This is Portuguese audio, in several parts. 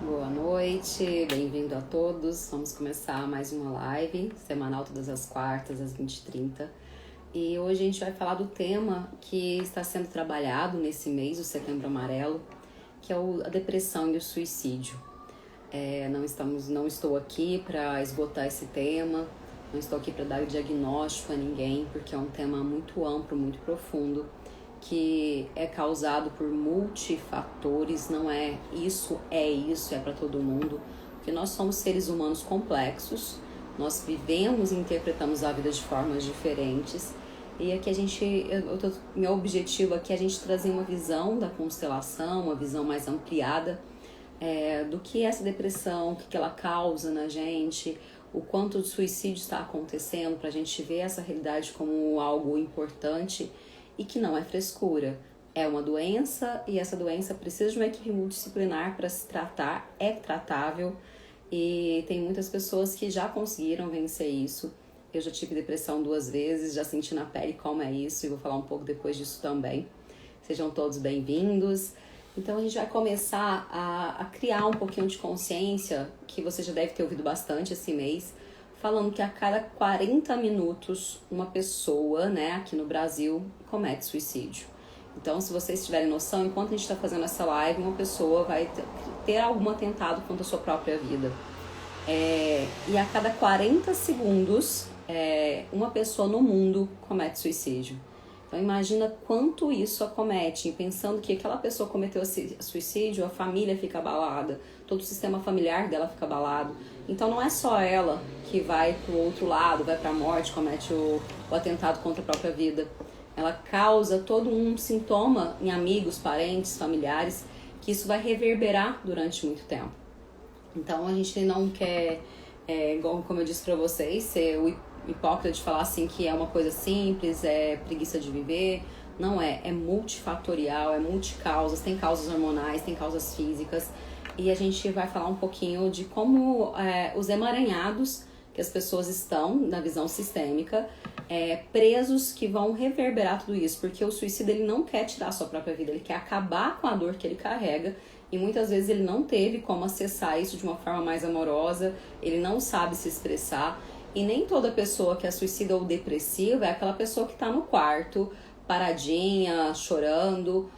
Boa noite, bem-vindo a todos. Vamos começar mais uma live semanal todas as quartas, às 20h30. E hoje a gente vai falar do tema que está sendo trabalhado nesse mês, o Setembro Amarelo, que é a depressão e o suicídio. Não estou aqui para esgotar esse tema, não estou aqui para dar diagnóstico a ninguém, porque é um tema muito amplo, muito profundo, que é causado por multifatores, não é isso, é para todo mundo, porque nós somos seres humanos complexos, nós vivemos e interpretamos a vida de formas diferentes, e aqui meu objetivo aqui é a gente trazer uma visão da constelação, uma visão mais ampliada do que é essa depressão, o que ela causa na gente, o quanto o suicídio está acontecendo, para a gente ver essa realidade como algo importante e que não é frescura. É uma doença e essa doença precisa de uma equipe multidisciplinar para se tratar, é tratável e tem muitas pessoas que já conseguiram vencer isso. Eu já tive depressão 2 vezes, já senti na pele como é isso e vou falar um pouco depois disso também. Sejam todos bem-vindos. Então a gente vai começar a criar um pouquinho de consciência, que você já deve ter ouvido bastante esse mês, falando que a cada 40 minutos uma pessoa, aqui no Brasil, comete suicídio. Então, se vocês tiverem noção, enquanto a gente está fazendo essa live, uma pessoa vai ter algum atentado contra a sua própria vida. E a cada 40 segundos, uma pessoa no mundo comete suicídio. Então, imagina quanto isso acomete. Pensando que aquela pessoa cometeu suicídio, a família fica abalada, todo o sistema familiar dela fica abalado. Então, não é só ela que vai para o outro lado, vai para a morte, comete o atentado contra a própria vida. Ela causa todo um sintoma em amigos, parentes, familiares, que isso vai reverberar durante muito tempo. Então, a gente não quer, como eu disse para vocês, ser o hipócrita de falar assim que é uma coisa simples, é preguiça de viver. Não é multifatorial, é multicausas, tem causas hormonais, tem causas físicas. E a gente vai falar um pouquinho de como os emaranhados que as pessoas estão na visão sistêmica, presos, que vão reverberar tudo isso, porque o suicida ele não quer tirar a sua própria vida, ele quer acabar com a dor que ele carrega. E muitas vezes ele não teve como acessar isso de uma forma mais amorosa, ele não sabe se expressar. E nem toda pessoa que é suicida ou depressiva é aquela pessoa que está no quarto, paradinha, chorando.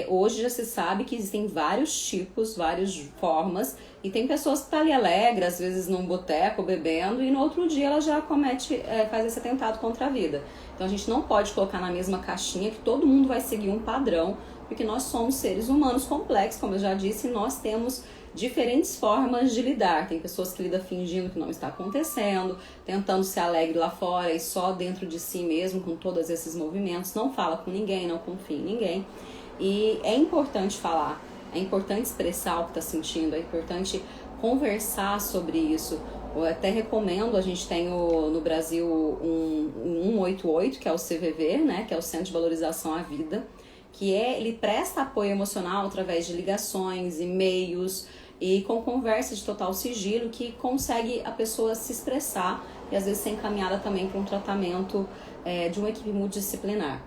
Hoje já se sabe que existem vários tipos, várias formas, e tem pessoas que estão ali alegres, às vezes num boteco, bebendo, e no outro dia ela já faz esse atentado contra a vida. Então a gente não pode colocar na mesma caixinha que todo mundo vai seguir um padrão, porque nós somos seres humanos complexos, como eu já disse, e nós temos diferentes formas de lidar. Tem pessoas que lidam fingindo que não está acontecendo, tentando ser alegre lá fora e só dentro de si mesmo, com todos esses movimentos, não fala com ninguém, não confia em ninguém. E é importante falar, é importante expressar o que está sentindo, é importante conversar sobre isso. Eu até recomendo, a gente tem no Brasil um 188, que é o CVV, que é o Centro de Valorização à Vida, que ele presta apoio emocional através de ligações, e-mails e com conversa de total sigilo, que consegue a pessoa se expressar e às vezes ser encaminhada também para um tratamento de uma equipe multidisciplinar.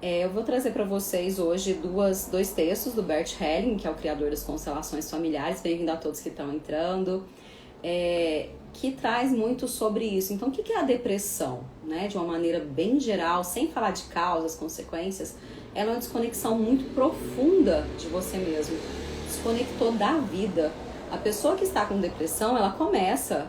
Eu vou trazer para vocês hoje dois textos do Bert Helling, que é o criador das constelações familiares. Bem-vindo a todos que estão entrando, que traz muito sobre isso. Então, o que é a depressão? De uma maneira bem geral, sem falar de causas, consequências, ela é uma desconexão muito profunda de você mesmo. Desconectou da vida. A pessoa que está com depressão, ela começa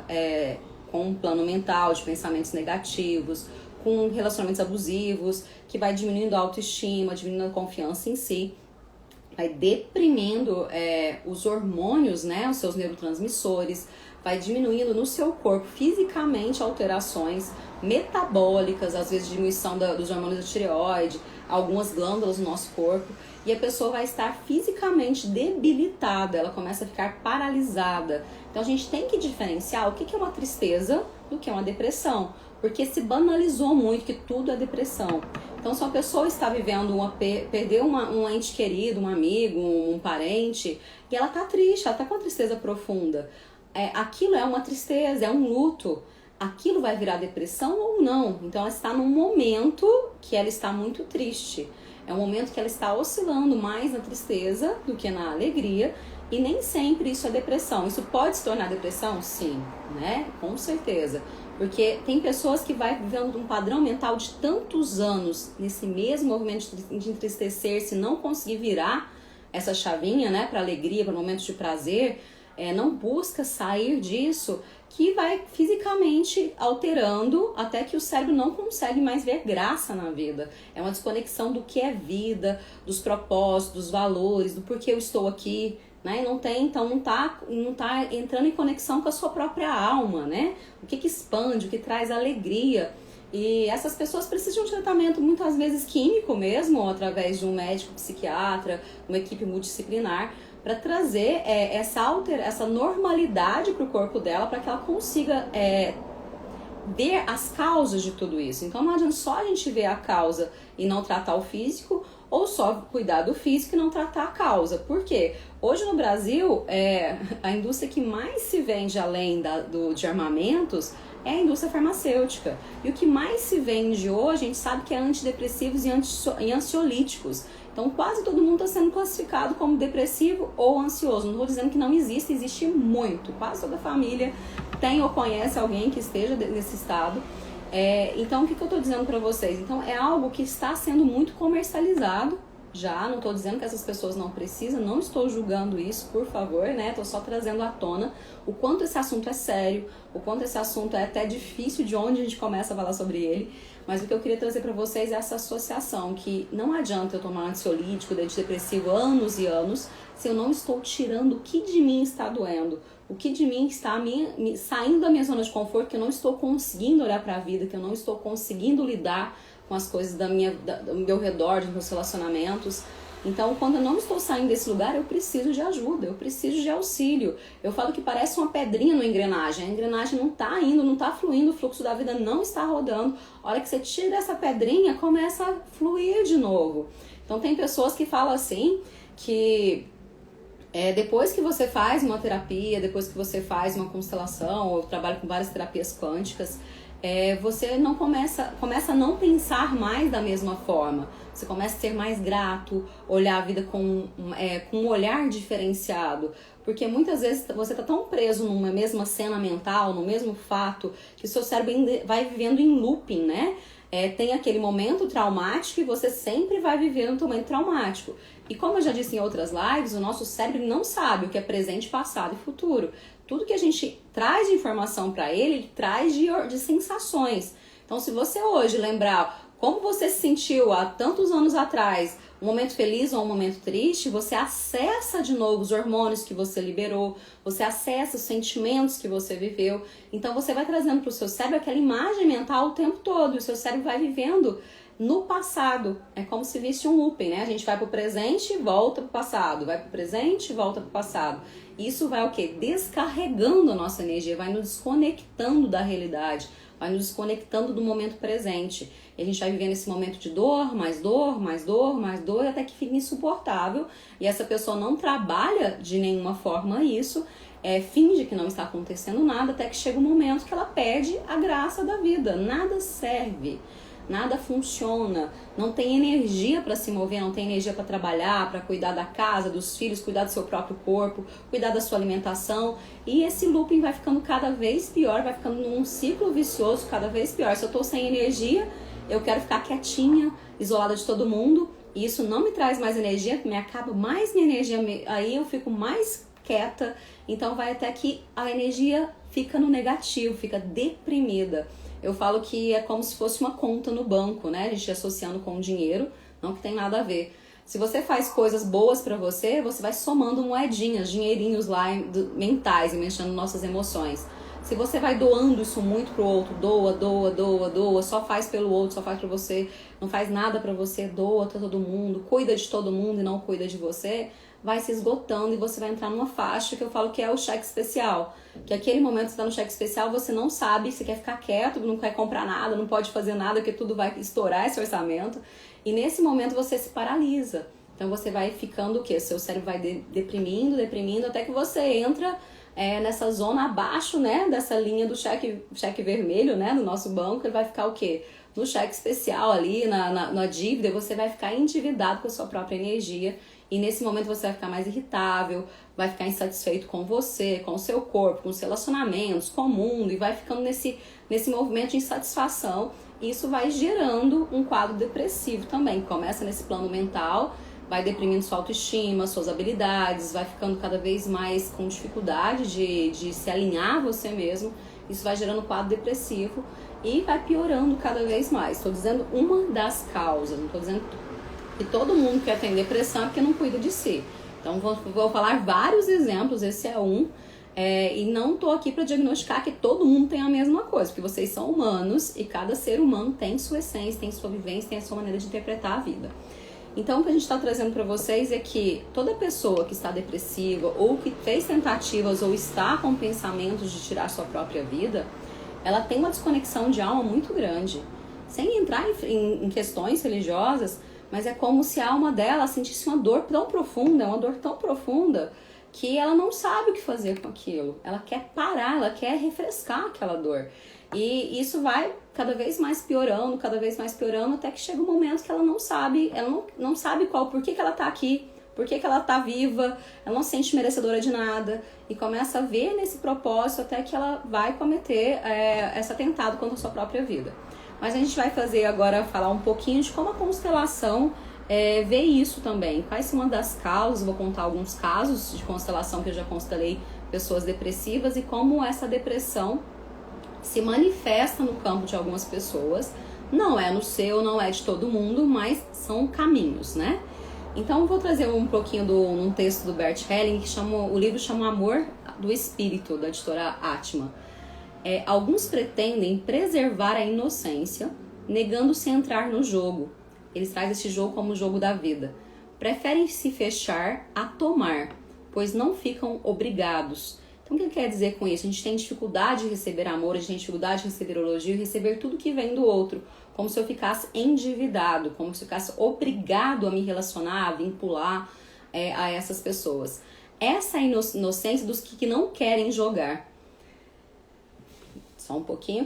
com um plano mental de pensamentos negativos, com relacionamentos abusivos, que vai diminuindo a autoestima, diminuindo a confiança em si, vai deprimindo os hormônios, os seus neurotransmissores, vai diminuindo no seu corpo fisicamente alterações metabólicas, às vezes diminuição dos hormônios da tireoide, algumas glândulas no nosso corpo, e a pessoa vai estar fisicamente debilitada, ela começa a ficar paralisada. Então a gente tem que diferenciar o que é uma tristeza do que é uma depressão, porque se banalizou muito que tudo é depressão. Então, se uma pessoa está vivendo perdeu um ente querido, um amigo, um parente, e ela está triste, ela está com uma tristeza profunda, aquilo é uma tristeza, é um luto. Aquilo vai virar depressão ou não? Então, ela está num momento que ela está muito triste. É um momento que ela está oscilando mais na tristeza do que na alegria. E nem sempre isso é depressão. Isso pode se tornar depressão? Sim, né? Com certeza. Porque tem pessoas que vai vivendo um padrão mental de tantos anos nesse mesmo movimento de entristecer-se, não conseguir virar essa chavinha, né, para alegria, para momentos de prazer, não busca sair disso, que vai fisicamente alterando até que o cérebro não consegue mais ver graça na vida. É uma desconexão do que é vida, dos propósitos, dos valores, do porquê eu estou aqui, né? Então não tá entrando em conexão com a sua própria alma, né? O que expande, o que traz alegria. E essas pessoas precisam de um tratamento muitas vezes químico mesmo, ou através de um médico psiquiatra, uma equipe multidisciplinar, para trazer essa normalidade para o corpo dela, para que ela consiga ver as causas de tudo isso. Então não adianta só a gente ver a causa e não tratar o físico, ou só cuidar do físico e não tratar a causa. Por quê? Hoje no Brasil, a indústria que mais se vende além de armamentos é a indústria farmacêutica. E o que mais se vende hoje, a gente sabe que é antidepressivos e ansiolíticos. Então quase todo mundo está sendo classificado como depressivo ou ansioso. Não estou dizendo que não existe, existe muito. Quase toda família tem ou conhece alguém que esteja nesse estado. Então o que eu estou dizendo para vocês? Então é algo que está sendo muito comercializado já, não estou dizendo que essas pessoas não precisam, não estou julgando isso, por favor, né? Estou só trazendo à tona o quanto esse assunto é sério, o quanto esse assunto é até difícil de onde a gente começa a falar sobre ele, mas o que eu queria trazer para vocês é essa associação, que não adianta eu tomar ansiolítico, antidepressivo anos e anos, se eu não estou tirando o que de mim está doendo, o que de mim está saindo da minha zona de conforto, que eu não estou conseguindo olhar para a vida, que eu não estou conseguindo lidar com as coisas do meu redor, dos meus relacionamentos. Então, quando eu não estou saindo desse lugar, eu preciso de ajuda, eu preciso de auxílio. Eu falo que parece uma pedrinha na engrenagem. A engrenagem não está indo, não está fluindo, o fluxo da vida não está rodando. A hora que você tira essa pedrinha, começa a fluir de novo. Então, tem pessoas que falam assim, que depois que você faz uma terapia, depois que você faz uma constelação, ou trabalha com várias terapias quânticas, você não começa a não pensar mais da mesma forma. Você começa a ser mais grato, olhar a vida com um olhar diferenciado. Porque muitas vezes você está tão preso numa mesma cena mental, no mesmo fato, que o seu cérebro vai vivendo em looping, né? Tem aquele momento traumático e você sempre vai viver um momento traumático. E como eu já disse em outras lives, o nosso cérebro não sabe o que é presente, passado e futuro. Tudo que a gente traz de informação para ele traz de sensações. Então, se você hoje lembrar como você se sentiu há tantos anos atrás, um momento feliz ou um momento triste, você acessa de novo os hormônios que você liberou, você acessa os sentimentos que você viveu. Então, você vai trazendo para o seu cérebro aquela imagem mental o tempo todo, e o seu cérebro vai vivendo no passado. É como se visse um looping, né? A gente vai pro presente e volta pro passado, vai pro presente e volta pro passado. Isso vai o quê? Descarregando a nossa energia, vai nos desconectando da realidade, vai nos desconectando do momento presente. E a gente vai vivendo esse momento de dor, mais dor, mais dor, mais dor, até que fica insuportável. E essa pessoa não trabalha de nenhuma forma isso, finge que não está acontecendo nada, até que chega um momento que ela perde a graça da vida. Nada serve. Nada funciona, não tem energia para se mover, não tem energia para trabalhar, para cuidar da casa, dos filhos, cuidar do seu próprio corpo, cuidar da sua alimentação. E esse looping vai ficando cada vez pior, vai ficando num ciclo vicioso cada vez pior. Se eu estou sem energia, eu quero ficar quietinha, isolada de todo mundo, e isso não me traz mais energia, me acaba mais minha energia, aí eu fico mais quieta, então vai até que a energia fica no negativo, fica deprimida. Eu falo que é como se fosse uma conta no banco, né? A gente associando com dinheiro, não que tem nada a ver. Se você faz coisas boas pra você, você vai somando moedinhas, dinheirinhos lá mentais e mexendo nossas emoções. Se você vai doando isso muito pro outro, doa, só faz pelo outro, só faz pra você, não faz nada pra você, doa pra todo mundo, cuida de todo mundo e não cuida de você, vai se esgotando e você vai entrar numa faixa que eu falo que é o cheque especial. Que aquele momento que você está no cheque especial, você não sabe se quer ficar quieto, não quer comprar nada, não pode fazer nada, porque tudo vai estourar esse orçamento. E nesse momento você se paralisa. Então você vai ficando o quê? Seu cérebro vai deprimindo, até que você entra nessa zona abaixo, né, dessa linha do cheque vermelho, né, do nosso banco. Ele vai ficar o quê? No cheque especial ali, na dívida, você vai ficar endividado com a sua própria energia. e nesse momento você vai ficar mais irritável, vai ficar insatisfeito com você, com o seu corpo, com os relacionamentos, com o mundo, e vai ficando nesse movimento de insatisfação. E isso vai gerando um quadro depressivo também. Começa nesse plano mental, vai deprimindo sua autoestima, suas habilidades, vai ficando cada vez mais com dificuldade de se alinhar a você mesmo. Isso vai gerando um quadro depressivo e vai piorando cada vez mais. Estou dizendo uma das causas, não estou dizendo que todo mundo que tem depressão é porque não cuida de si. Então vou falar vários exemplos, esse é um. E não estou aqui para diagnosticar que todo mundo tem a mesma coisa, porque vocês são humanos e cada ser humano tem sua essência, tem sua vivência, tem a sua maneira de interpretar a vida. Então o que a gente está trazendo para vocês é que toda pessoa que está depressiva ou que fez tentativas ou está com pensamentos de tirar sua própria vida, ela tem uma desconexão de alma muito grande. Sem entrar em questões religiosas, mas é como se a alma dela sentisse uma dor tão profunda, que ela não sabe o que fazer com aquilo. Ela quer parar, ela quer refrescar aquela dor. E isso vai cada vez mais piorando, até que chega um momento que ela não sabe por que ela tá aqui, por que ela tá viva, ela não se sente merecedora de nada, e começa a ver nesse propósito até que ela vai cometer esse atentado contra a sua própria vida. Mas a gente vai falar um pouquinho de como a constelação vê isso também. Quais são uma das causas, vou contar alguns casos de constelação que eu já constelei pessoas depressivas e como essa depressão se manifesta no campo de algumas pessoas. Não é no seu, não é de todo mundo, mas são caminhos, né? Então eu vou trazer um pouquinho um texto do Bert Helling, o livro chama Amor do Espírito, da editora Atma. Alguns pretendem preservar a inocência, negando-se a entrar no jogo. Eles trazem esse jogo como o jogo da vida. Preferem se fechar a tomar, pois não ficam obrigados. Então, o que ele quer dizer com isso? A gente tem dificuldade de receber amor, a gente tem dificuldade de receber elogio e receber tudo que vem do outro. Como se eu ficasse endividado, como se eu ficasse obrigado a me relacionar, a vincular a essas pessoas. Essa é a inocência dos que não querem jogar. Só um pouquinho,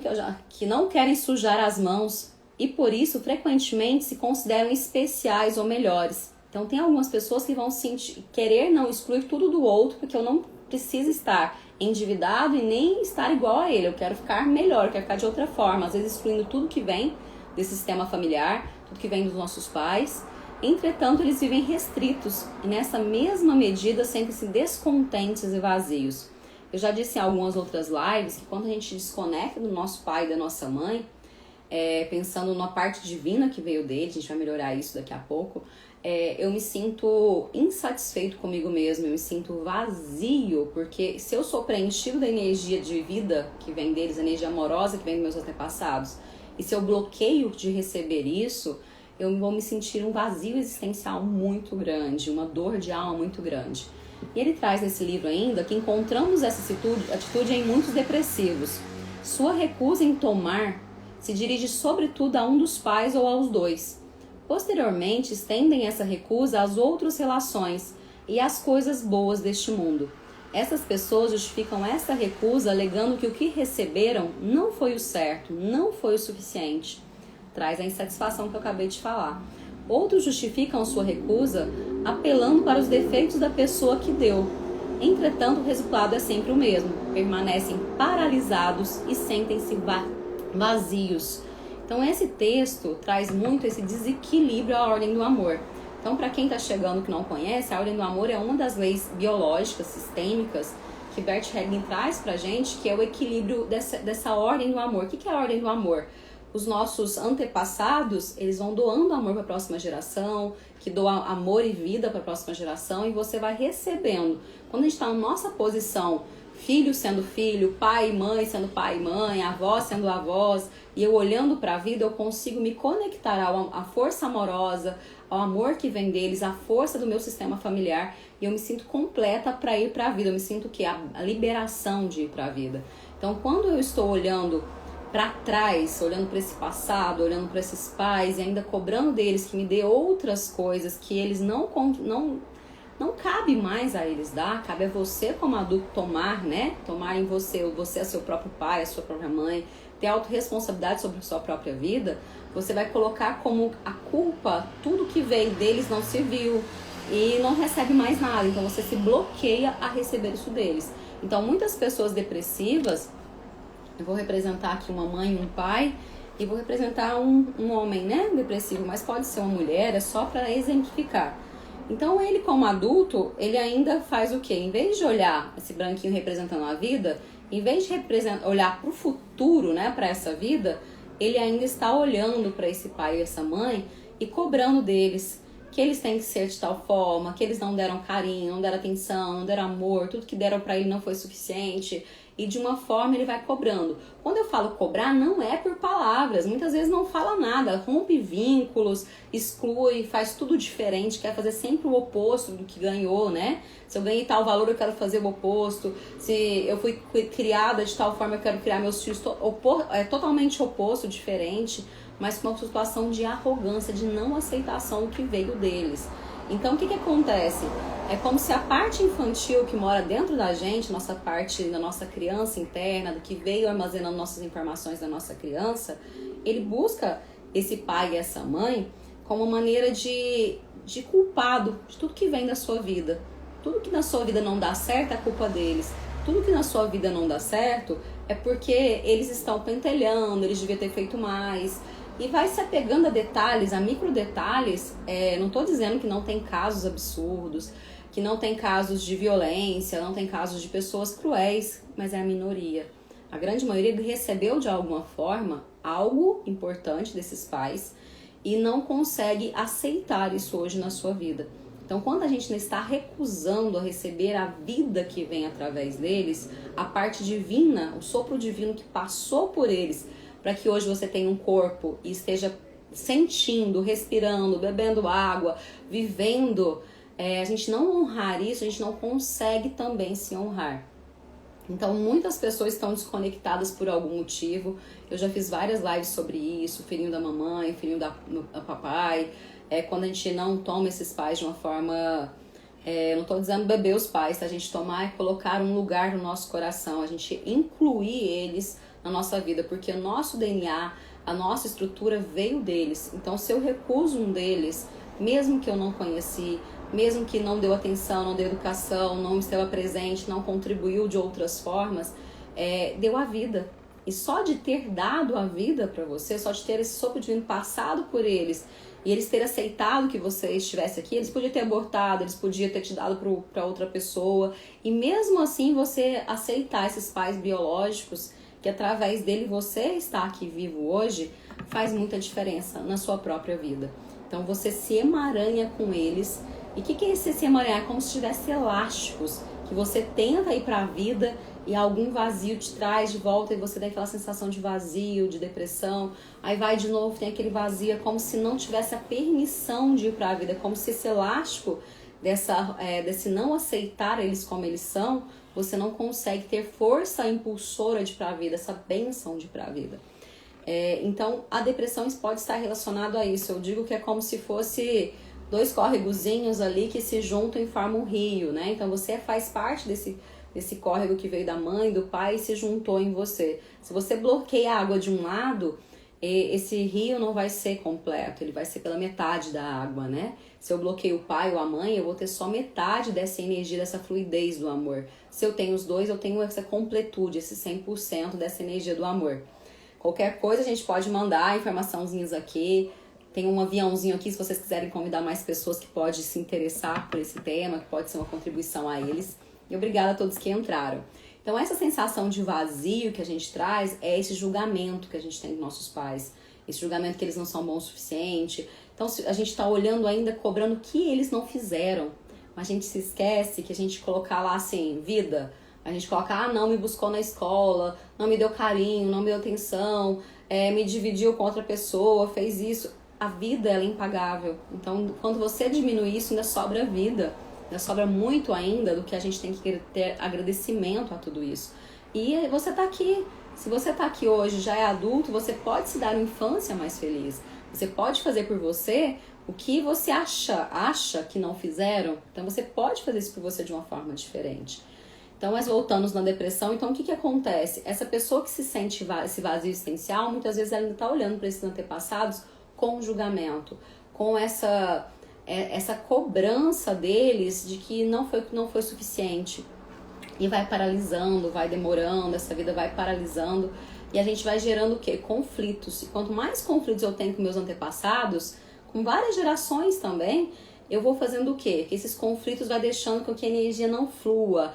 que não querem sujar as mãos e por isso frequentemente se consideram especiais ou melhores. Então tem algumas pessoas que vão querer não excluir tudo do outro, porque eu não preciso estar endividado e nem estar igual a ele, eu quero ficar melhor, eu quero ficar de outra forma, às vezes excluindo tudo que vem desse sistema familiar, tudo que vem dos nossos pais. Entretanto, eles vivem restritos e nessa mesma medida sentem-se descontentes e vazios. Eu já disse em algumas outras lives que quando a gente desconecta do nosso pai e da nossa mãe, pensando na parte divina que veio dele, a gente vai melhorar isso daqui a pouco, eu me sinto insatisfeito comigo mesmo, eu me sinto vazio, porque se eu sou preenchido da energia de vida que vem deles, a energia amorosa que vem dos meus antepassados, e se eu bloqueio de receber isso, eu vou me sentir um vazio existencial muito grande, uma dor de alma muito grande. E ele traz nesse livro ainda que encontramos essa atitude em muitos depressivos. Sua recusa em tomar se dirige sobretudo a um dos pais ou aos dois. Posteriormente, estendem essa recusa às outras relações e às coisas boas deste mundo. Essas pessoas justificam essa recusa alegando que o que receberam não foi o certo, não foi o suficiente. Traz a insatisfação que eu acabei de falar. Outros justificam sua recusa apelando para os defeitos da pessoa que deu. Entretanto, o resultado é sempre o mesmo. Permanecem paralisados e sentem-se vazios. Então esse texto traz muito esse desequilíbrio à ordem do amor. Então, para quem está chegando que não conhece, a ordem do amor é uma das leis biológicas, sistêmicas, que Bert Helling traz para a gente, que é o equilíbrio dessa ordem do amor. O que é a ordem do amor? Os nossos antepassados, eles vão doando amor para a próxima geração, que doa amor e vida para a próxima geração, e você vai recebendo. Quando a gente está na nossa posição, filho sendo filho, pai e mãe sendo pai e mãe, avós sendo avós, e eu olhando para a vida, eu consigo me conectar à força amorosa, ao amor que vem deles, à força do meu sistema familiar, e eu me sinto completa para ir para a vida, eu me sinto que a liberação de ir para a vida. Então, quando eu estou olhando para trás, olhando para esse passado, olhando para esses pais e ainda cobrando deles que me dê outras coisas que eles não cabe mais a eles dar, cabe a você como adulto tomar, né? Tomar em você é seu próprio pai, a sua própria mãe, ter autorresponsabilidade sobre a sua própria vida. Você vai colocar como a culpa tudo que veio deles não serviu, e não recebe mais nada. Então você se bloqueia a receber isso deles. Então muitas pessoas depressivas, eu vou representar aqui uma mãe e um pai, e vou representar um homem, né, depressivo, mas pode ser uma mulher, é só para exemplificar. Então ele, como adulto, ele ainda faz o quê? Em vez de olhar esse branquinho representando a vida, em vez de olhar para o futuro, né, para essa vida, ele ainda está olhando para esse pai e essa mãe e cobrando deles que eles têm que ser de tal forma, que eles não deram carinho, não deram atenção, não deram amor, tudo que deram para ele não foi suficiente. E de uma forma ele vai cobrando. Quando eu falo cobrar, não é por palavras. Muitas vezes não fala nada, rompe vínculos, exclui, faz tudo diferente, quer fazer sempre o oposto do que ganhou, né? Se eu ganhei tal valor, eu quero fazer o oposto. Se eu fui criada de tal forma, eu quero criar meus filhos. É totalmente oposto, diferente, mas com uma situação de arrogância, de não aceitação do que veio deles. Então, o que acontece? É como se a parte infantil que mora dentro da gente, nossa parte da nossa criança interna, do que veio armazenando nossas informações da nossa criança, ele busca esse pai e essa mãe como uma maneira de culpado de tudo que vem da sua vida. Tudo que na sua vida não dá certo é culpa deles. Tudo que na sua vida não dá certo é porque eles estão pentelhando, eles deviam ter feito mais. E vai se apegando a detalhes, a micro detalhes. Não estou dizendo que não tem casos absurdos, que não tem casos de violência, não tem casos de pessoas cruéis, mas é a minoria. A grande maioria recebeu de alguma forma algo importante desses pais e não consegue aceitar isso hoje na sua vida. Então, quando a gente está recusando a receber a vida que vem através deles, a parte divina, o sopro divino que passou por eles, para que hoje você tenha um corpo e esteja sentindo, respirando, bebendo água, vivendo, a gente não honrar isso, a gente não consegue também se honrar. Então, muitas pessoas estão desconectadas por algum motivo. Eu já fiz várias lives sobre isso, o filhinho da mamãe, o filhinho da papai. Quando a gente não toma esses pais de uma forma... não estou dizendo beber os pais, tá? A gente tomar e colocar um lugar no nosso coração, a gente incluir eles na nossa vida, porque o nosso DNA, a nossa estrutura veio deles. Então, se eu recuso um deles, mesmo que eu não conheci, mesmo que não deu atenção, não deu educação, não esteve presente, não contribuiu de outras formas, deu a vida. E só de ter dado a vida para você, só de ter esse sopro divino passado por eles, e eles terem aceitado que você estivesse aqui, eles podiam ter abortado, eles podiam ter te dado para outra pessoa, e mesmo assim você aceitar esses pais biológicos, que através dele você está aqui vivo hoje, faz muita diferença na sua própria vida. Então você se emaranha com eles. E o que é esse se emaranhar? É como se tivesse elásticos que você tenta ir para a vida e algum vazio te traz de volta e você tem aquela sensação de vazio, de depressão. Aí vai de novo, tem aquele vazio, é como se não tivesse a permissão de ir para a vida, é como se esse elástico desse não aceitar eles como eles são, você não consegue ter força impulsora de ir para a vida, essa bênção de ir para a vida. Então, a depressão pode estar relacionada a isso. Eu digo que é como se fosse dois córregozinhos ali que se juntam e formam um rio, né? Então, você faz parte desse córrego que veio da mãe, do pai e se juntou em você. Se você bloqueia a água de um lado, esse rio não vai ser completo, ele vai ser pela metade da água, né? Se eu bloqueio o pai ou a mãe, eu vou ter só metade dessa energia, dessa fluidez do amor. Se eu tenho os dois, eu tenho essa completude, esse 100% dessa energia do amor. Qualquer coisa a gente pode mandar informaçãozinhas aqui. Tem um aviãozinho aqui se vocês quiserem convidar mais pessoas que podem se interessar por esse tema, que pode ser uma contribuição a eles. E obrigada a todos que entraram. Então essa sensação de vazio que a gente traz é esse julgamento que a gente tem dos nossos pais. Esse julgamento que eles não são bons o suficiente. Então a gente está olhando ainda, cobrando o que eles não fizeram. Mas a gente se esquece que a gente colocar lá assim, vida... A gente coloca, não me buscou na escola, não me deu carinho, não me deu atenção, me dividiu com outra pessoa, fez isso. A vida, ela é impagável. Então, quando você diminui isso, ainda sobra vida. Ainda sobra muito ainda do que a gente tem que ter agradecimento a tudo isso. E você tá aqui. Se você tá aqui hoje, já é adulto, você pode se dar uma infância mais feliz. Você pode fazer por você o que você acha que não fizeram. Então, você pode fazer isso por você de uma forma diferente. Então, mas voltamos na depressão, então o que acontece? Essa pessoa que se sente esse vazio existencial, muitas vezes ela ainda está olhando para esses antepassados com julgamento, com essa essa cobrança deles de que não foi suficiente. E vai paralisando, vai demorando, essa vida vai paralisando. E a gente vai gerando o quê? Conflitos. E quanto mais conflitos eu tenho com meus antepassados, com várias gerações também, eu vou fazendo o quê? Que esses conflitos vai deixando com que a energia não flua.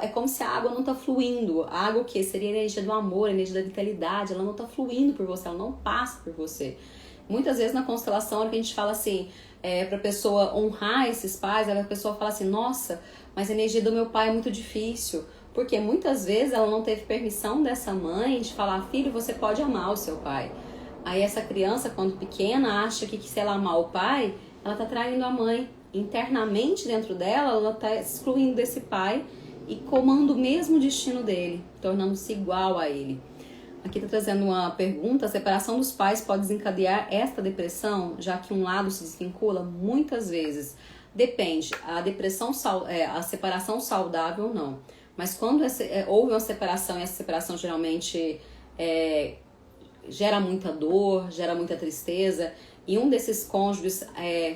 É como se a água não está fluindo. A água o quê? Seria a energia do amor, a energia da vitalidade. Ela não está fluindo por você, ela não passa por você. Muitas vezes na constelação, a gente fala assim, para a pessoa honrar esses pais, a pessoa fala assim, nossa, mas a energia do meu pai é muito difícil. Porque muitas vezes ela não teve permissão dessa mãe de falar, filho, você pode amar o seu pai. Aí essa criança, quando pequena, acha que se ela amar o pai, ela está traindo a mãe. Internamente dentro dela, ela está excluindo desse pai e comando o mesmo destino dele, tornando-se igual a ele. Aqui está trazendo uma pergunta, a separação dos pais pode desencadear esta depressão, já que um lado se desvincula? Muitas vezes. Depende, a separação saudável ou não. Mas quando houve uma separação, e essa separação geralmente gera muita dor, gera muita tristeza, e um desses cônjuges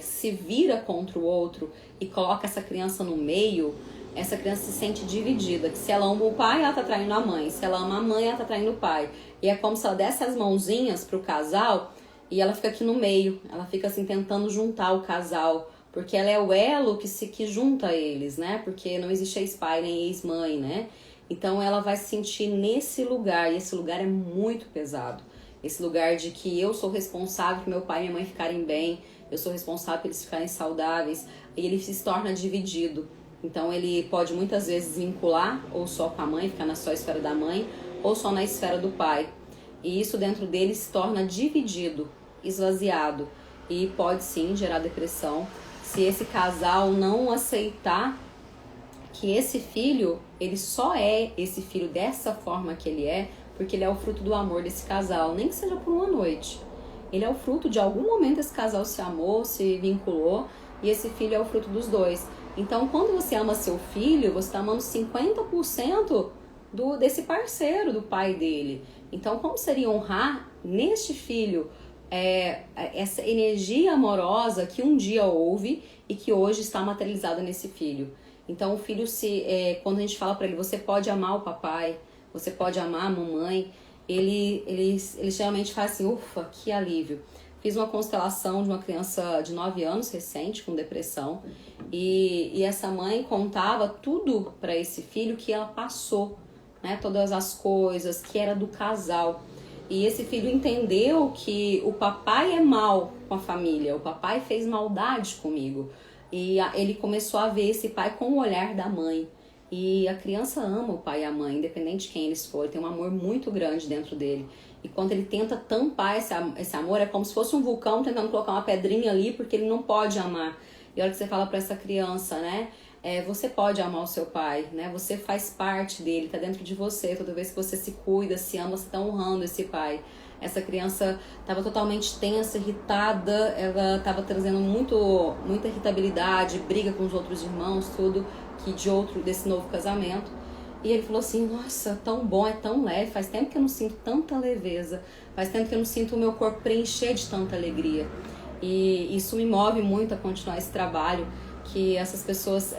se vira contra o outro e coloca essa criança no meio, essa criança se sente dividida, que se ela ama o pai, ela tá traindo a mãe, se ela ama a mãe, ela tá traindo o pai. E é como se ela desse as mãozinhas pro casal e ela fica aqui no meio, ela fica assim tentando juntar o casal, porque ela é o elo que junta eles, né? Porque não existe ex-pai nem ex-mãe, né? Então ela vai se sentir nesse lugar, e esse lugar é muito pesado. Esse lugar de que eu sou responsável por meu pai e minha mãe ficarem bem, eu sou responsável por eles ficarem saudáveis, e ele se torna dividido. Então ele pode muitas vezes vincular ou só com a mãe, ficar na só esfera da mãe, ou só na esfera do pai. E isso dentro dele se torna dividido, esvaziado, e pode sim gerar depressão se esse casal não aceitar que esse filho, ele só é esse filho dessa forma que ele é, porque ele é o fruto do amor desse casal, nem que seja por uma noite. Ele é o fruto de algum momento esse casal se amou, se vinculou, e esse filho é o fruto dos dois. Então, quando você ama seu filho, você está amando 50% desse parceiro, do pai dele. Então, como seria honrar neste filho essa energia amorosa que um dia houve e que hoje está materializada nesse filho? Então, o filho, quando a gente fala para ele, você pode amar o papai, você pode amar a mamãe, ele geralmente faz assim, ufa, que alívio. Fiz uma constelação de uma criança de 9 anos, recente, com depressão, e essa mãe contava tudo para esse filho que ela passou, né? Todas as coisas, que era do casal. E esse filho entendeu que o papai é mal com a família, o papai fez maldade comigo. E ele começou a ver esse pai com o olhar da mãe. E a criança ama o pai e a mãe, independente de quem eles forem, tem um amor muito grande dentro dele. E quando ele tenta tampar esse amor, é como se fosse um vulcão tentando colocar uma pedrinha ali, porque ele não pode amar. E a hora que você fala para essa criança, né? Você pode amar o seu pai, né? Você faz parte dele, tá dentro de você. Toda vez que você se cuida, se ama, você tá honrando esse pai. Essa criança estava totalmente tensa, irritada, ela estava trazendo muita irritabilidade, briga com os outros irmãos, tudo desse novo casamento. E ele falou assim, nossa, tão bom, é tão leve, faz tempo que eu não sinto tanta leveza, faz tempo que eu não sinto o meu corpo preencher de tanta alegria. E isso me move muito a continuar esse trabalho, que essas pessoas,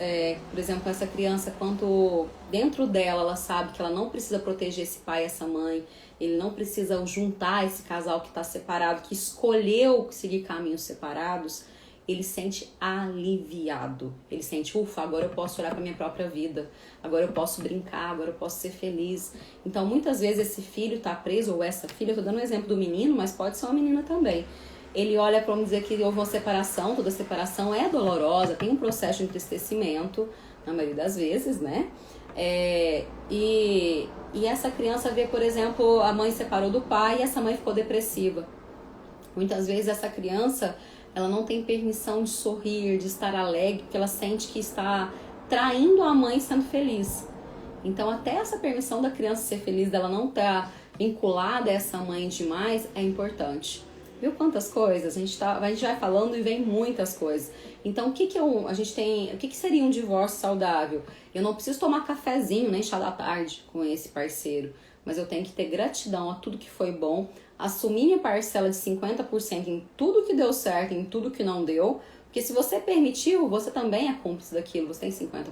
por exemplo, essa criança, quanto dentro dela ela sabe que ela não precisa proteger esse pai e essa mãe, ele não precisa juntar esse casal que está separado, que escolheu seguir caminhos separados, ele sente aliviado, ele sente, ufa, agora eu posso olhar para minha própria vida, agora eu posso brincar, agora eu posso ser feliz. Então muitas vezes esse filho está preso, ou essa filha, eu tô dando um exemplo do menino, mas pode ser uma menina também. Ele olha para dizer que houve uma separação, toda separação é dolorosa, tem um processo de entristecimento, na maioria das vezes, né? E essa criança vê, por exemplo, a mãe separou do pai e essa mãe ficou depressiva. Muitas vezes essa criança, ela não tem permissão de sorrir, de estar alegre, porque ela sente que está traindo a mãe sendo feliz. Então até essa permissão da criança ser feliz, dela não estar vinculada a essa mãe demais, é importante. Viu quantas coisas? A gente vai falando e vem muitas coisas. Então, o que seria um divórcio saudável? Eu não preciso tomar cafezinho, nem chá da tarde com esse parceiro, mas eu tenho que ter gratidão a tudo que foi bom, assumir minha parcela de 50% em tudo que deu certo, em tudo que não deu, Porque se você permitiu, você também é cúmplice daquilo, você tem 50%.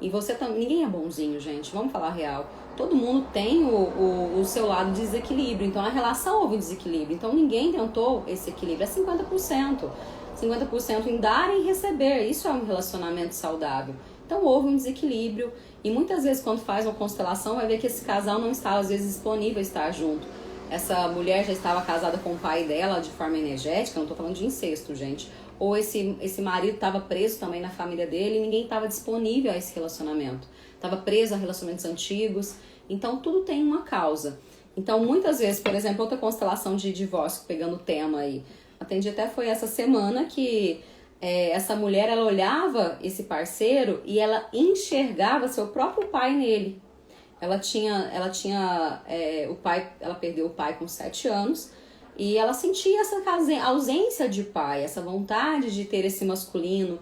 E você também. Ninguém é bonzinho, gente, vamos falar a real. Todo mundo tem o seu lado de desequilíbrio, então a relação houve desequilíbrio. Então ninguém tentou esse equilíbrio, é 50%. 50% em dar e receber, isso é um relacionamento saudável. Então houve um desequilíbrio e muitas vezes quando faz uma constelação vai ver que esse casal não está às vezes disponível a estar junto. Essa mulher já estava casada com o pai dela de forma energética, não estou falando de incesto, gente. Ou esse marido estava preso também na família dele e ninguém estava disponível a esse relacionamento. Estava preso a relacionamentos antigos. Então tudo tem uma causa. Então muitas vezes, por exemplo, outra constelação de divórcio, pegando o tema aí, atendi até foi essa semana que essa mulher, ela olhava esse parceiro e ela enxergava seu próprio pai nele. Ela o pai, ela perdeu o pai com 7 anos e ela sentia essa ausência de pai, essa vontade de ter esse masculino,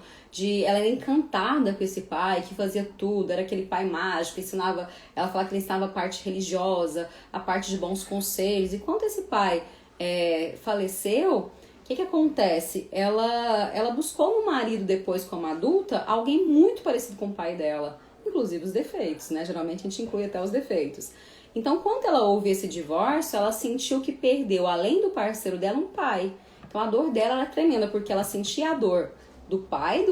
ela era encantada com esse pai que fazia tudo, era aquele pai mágico, ensinava, ela falava que ele ensinava a parte religiosa, a parte de bons conselhos. E quando esse pai faleceu, o que acontece? Ela buscou no marido depois como adulta alguém muito parecido com o pai dela, inclusive os defeitos, né? Geralmente a gente inclui até os defeitos. Então, quando ela houve esse divórcio, ela sentiu que perdeu, além do parceiro dela, um pai. Então, a dor dela era tremenda, porque ela sentia a dor do pai,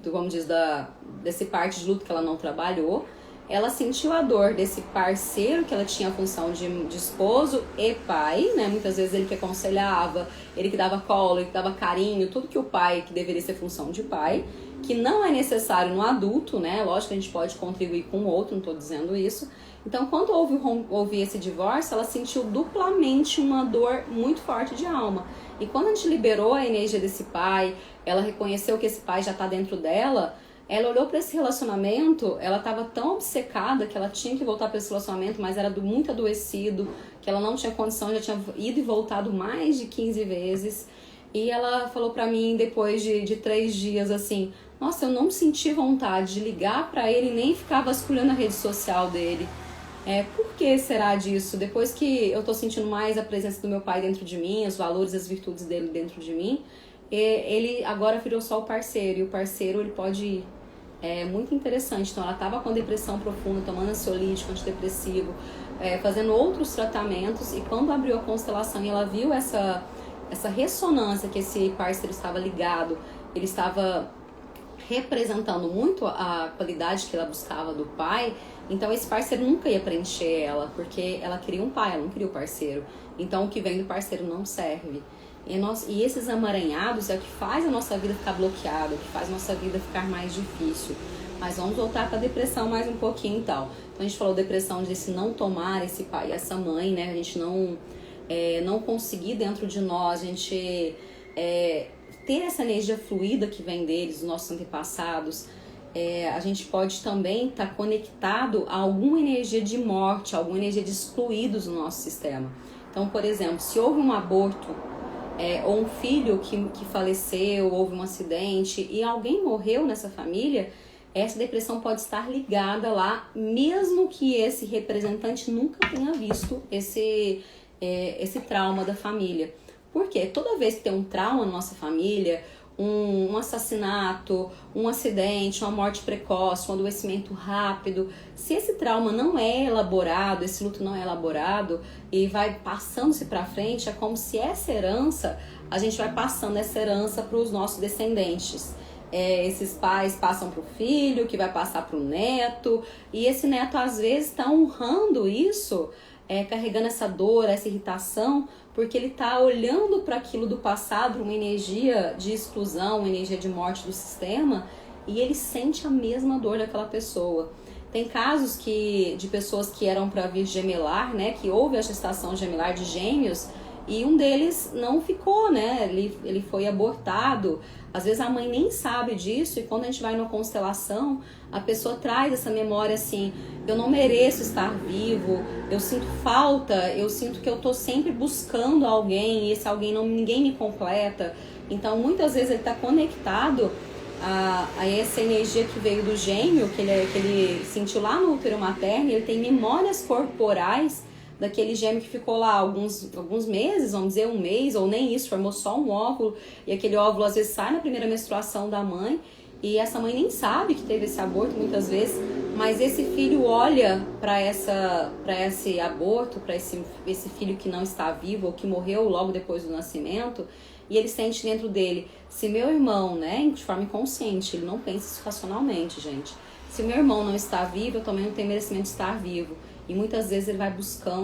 vamos dizer, desse parte de luto que ela não trabalhou. Ela sentiu a dor desse parceiro, que ela tinha a função de esposo e pai, né? Muitas vezes ele que aconselhava, ele que dava colo, ele que dava carinho, tudo que o pai, que deveria ser função de pai, que não é necessário no adulto, né? Lógico que a gente pode contribuir com o outro, não estou dizendo isso. Então, quando houve esse divórcio, ela sentiu duplamente uma dor muito forte de alma. E quando a gente liberou a energia desse pai, ela reconheceu que esse pai já está dentro dela, ela olhou para esse relacionamento, ela estava tão obcecada que ela tinha que voltar para esse relacionamento, mas era muito adoecido, que ela não tinha condição, já tinha ido e voltado mais de 15 vezes. E ela falou para mim, depois de 3 dias, assim, nossa, eu não senti vontade de ligar para ele, nem ficar vasculhando a rede social dele. Por que será disso? Depois que eu tô sentindo mais a presença do meu pai dentro de mim, os valores e as virtudes dele dentro de mim, ele agora virou só o parceiro, e o parceiro ele pode ir. É muito interessante. Então ela estava com depressão profunda, tomando ansiolítico, antidepressivo, fazendo outros tratamentos, e quando abriu a constelação e ela viu essa ressonância que esse parceiro estava ligado, ele estava representando muito a qualidade que ela buscava do pai, então esse parceiro nunca ia preencher ela, porque ela queria um pai, ela não queria o parceiro. Então o que vem do parceiro não serve. E esses amaranhados é o que faz a nossa vida ficar bloqueada, o que faz a nossa vida ficar mais difícil. Mas vamos voltar para a depressão mais um pouquinho então. Então a gente falou depressão de se não tomar esse pai e essa mãe, né? A gente não conseguir dentro de nós, a gente ter essa energia fluida que vem deles, dos nossos antepassados. A gente pode também estar conectado a alguma energia de morte, alguma energia de excluídos no nosso sistema. Então, por exemplo, se houve um aborto, ou um filho que faleceu, houve um acidente e alguém morreu nessa família, essa depressão pode estar ligada lá, mesmo que esse representante nunca tenha visto esse trauma da família. Por quê? Toda vez que tem um trauma na nossa família, um assassinato, um acidente, uma morte precoce, um adoecimento rápido, se esse trauma não é elaborado, esse luto não é elaborado e vai passando-se para frente, é como se essa herança, a gente vai passando essa herança para os nossos descendentes. Esses pais passam para o filho, que vai passar para o neto, e esse neto às vezes está honrando isso, carregando essa dor, essa irritação, porque ele está olhando para aquilo do passado, uma energia de exclusão, uma energia de morte do sistema, e ele sente a mesma dor daquela pessoa. Tem casos de pessoas que eram para vir gemelar, né, que houve a gestação gemelar de gêmeos, e um deles não ficou, né, ele foi abortado. Às vezes a mãe nem sabe disso, e quando a gente vai numa constelação, a pessoa traz essa memória assim, eu não mereço estar vivo, eu sinto falta, eu sinto que eu tô sempre buscando alguém, e esse alguém ninguém me completa. Então muitas vezes ele está conectado a essa energia que veio do gêmeo, que ele sentiu lá no útero materno, e ele tem memórias corporais daquele gêmeo que ficou lá alguns meses, vamos dizer, um mês, ou nem isso, formou só um óvulo, e aquele óvulo às vezes sai na primeira menstruação da mãe, e essa mãe nem sabe que teve esse aborto muitas vezes, mas esse filho olha para esse aborto, para esse filho que não está vivo ou que morreu logo depois do nascimento, e ele sente dentro dele, se meu irmão, né, de forma inconsciente, ele não pensa isso racionalmente, gente, se meu irmão não está vivo, eu também não tenho merecimento de estar vivo. E muitas vezes ele vai buscar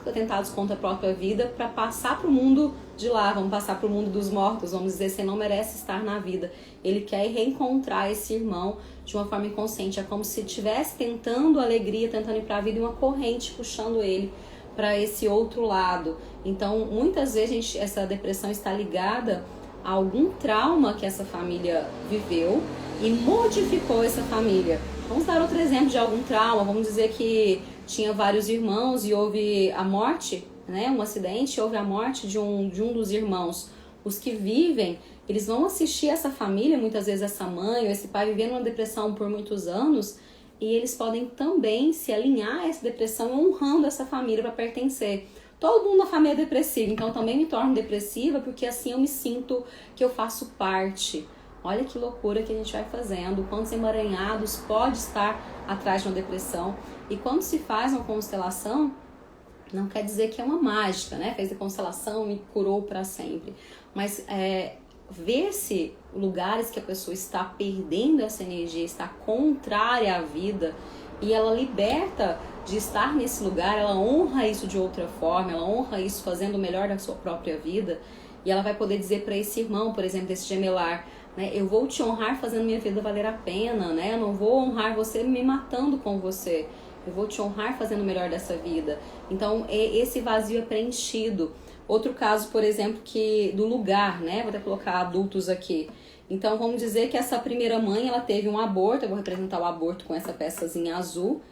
atentados contra a própria vida para passar para o mundo de lá, vamos passar para o mundo dos mortos, vamos dizer, você não merece estar na vida. Ele quer reencontrar esse irmão de uma forma inconsciente, é como se estivesse tentando alegria, tentando ir para a vida e uma corrente puxando ele para esse outro lado. Então, muitas vezes essa depressão está ligada a algum trauma que essa família viveu e modificou essa família. Vamos dar outro exemplo de algum trauma. Vamos dizer que tinha vários irmãos e houve a morte, né? Um acidente, houve a morte de um dos irmãos. Os que vivem, eles vão assistir essa família, muitas vezes essa mãe ou esse pai vivendo uma depressão por muitos anos, e eles podem também se alinhar a essa depressão, honrando essa família para pertencer. Todo mundo na família é depressivo, então eu também me torno depressiva porque assim eu me sinto que eu faço parte. Olha que loucura que a gente vai fazendo, quantos emaranhados pode estar atrás de uma depressão. E quando se faz uma constelação, não quer dizer que é uma mágica, né? Fez a constelação e curou para sempre. Mas ver-se lugares que a pessoa está perdendo essa energia, está contrária à vida, e ela liberta de estar nesse lugar, ela honra isso de outra forma, ela honra isso fazendo o melhor da sua própria vida, e ela vai poder dizer para esse irmão, por exemplo, desse gemelar, né, eu vou te honrar fazendo minha vida valer a pena, né? Eu não vou honrar você me matando com você, eu vou te honrar fazendo o melhor dessa vida. Então, esse vazio é preenchido. Outro caso, por exemplo, que do lugar, né? Vou até colocar adultos aqui. Então, vamos dizer que essa primeira mãe, ela teve um aborto, eu vou representar o aborto com essa peçazinha azul,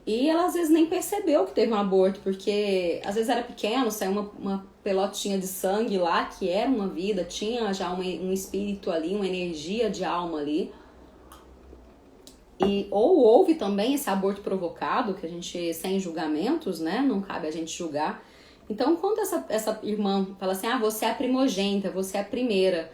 e ela às vezes nem percebeu que teve um aborto, porque às vezes era pequeno, saiu uma pelotinha de sangue lá, que era uma vida, tinha já um espírito ali, uma energia de alma ali. Ou houve também esse aborto provocado, que a gente, sem julgamentos, né, não cabe a gente julgar. Então, quando essa irmã fala assim, você é a primogênita, você é a primeira,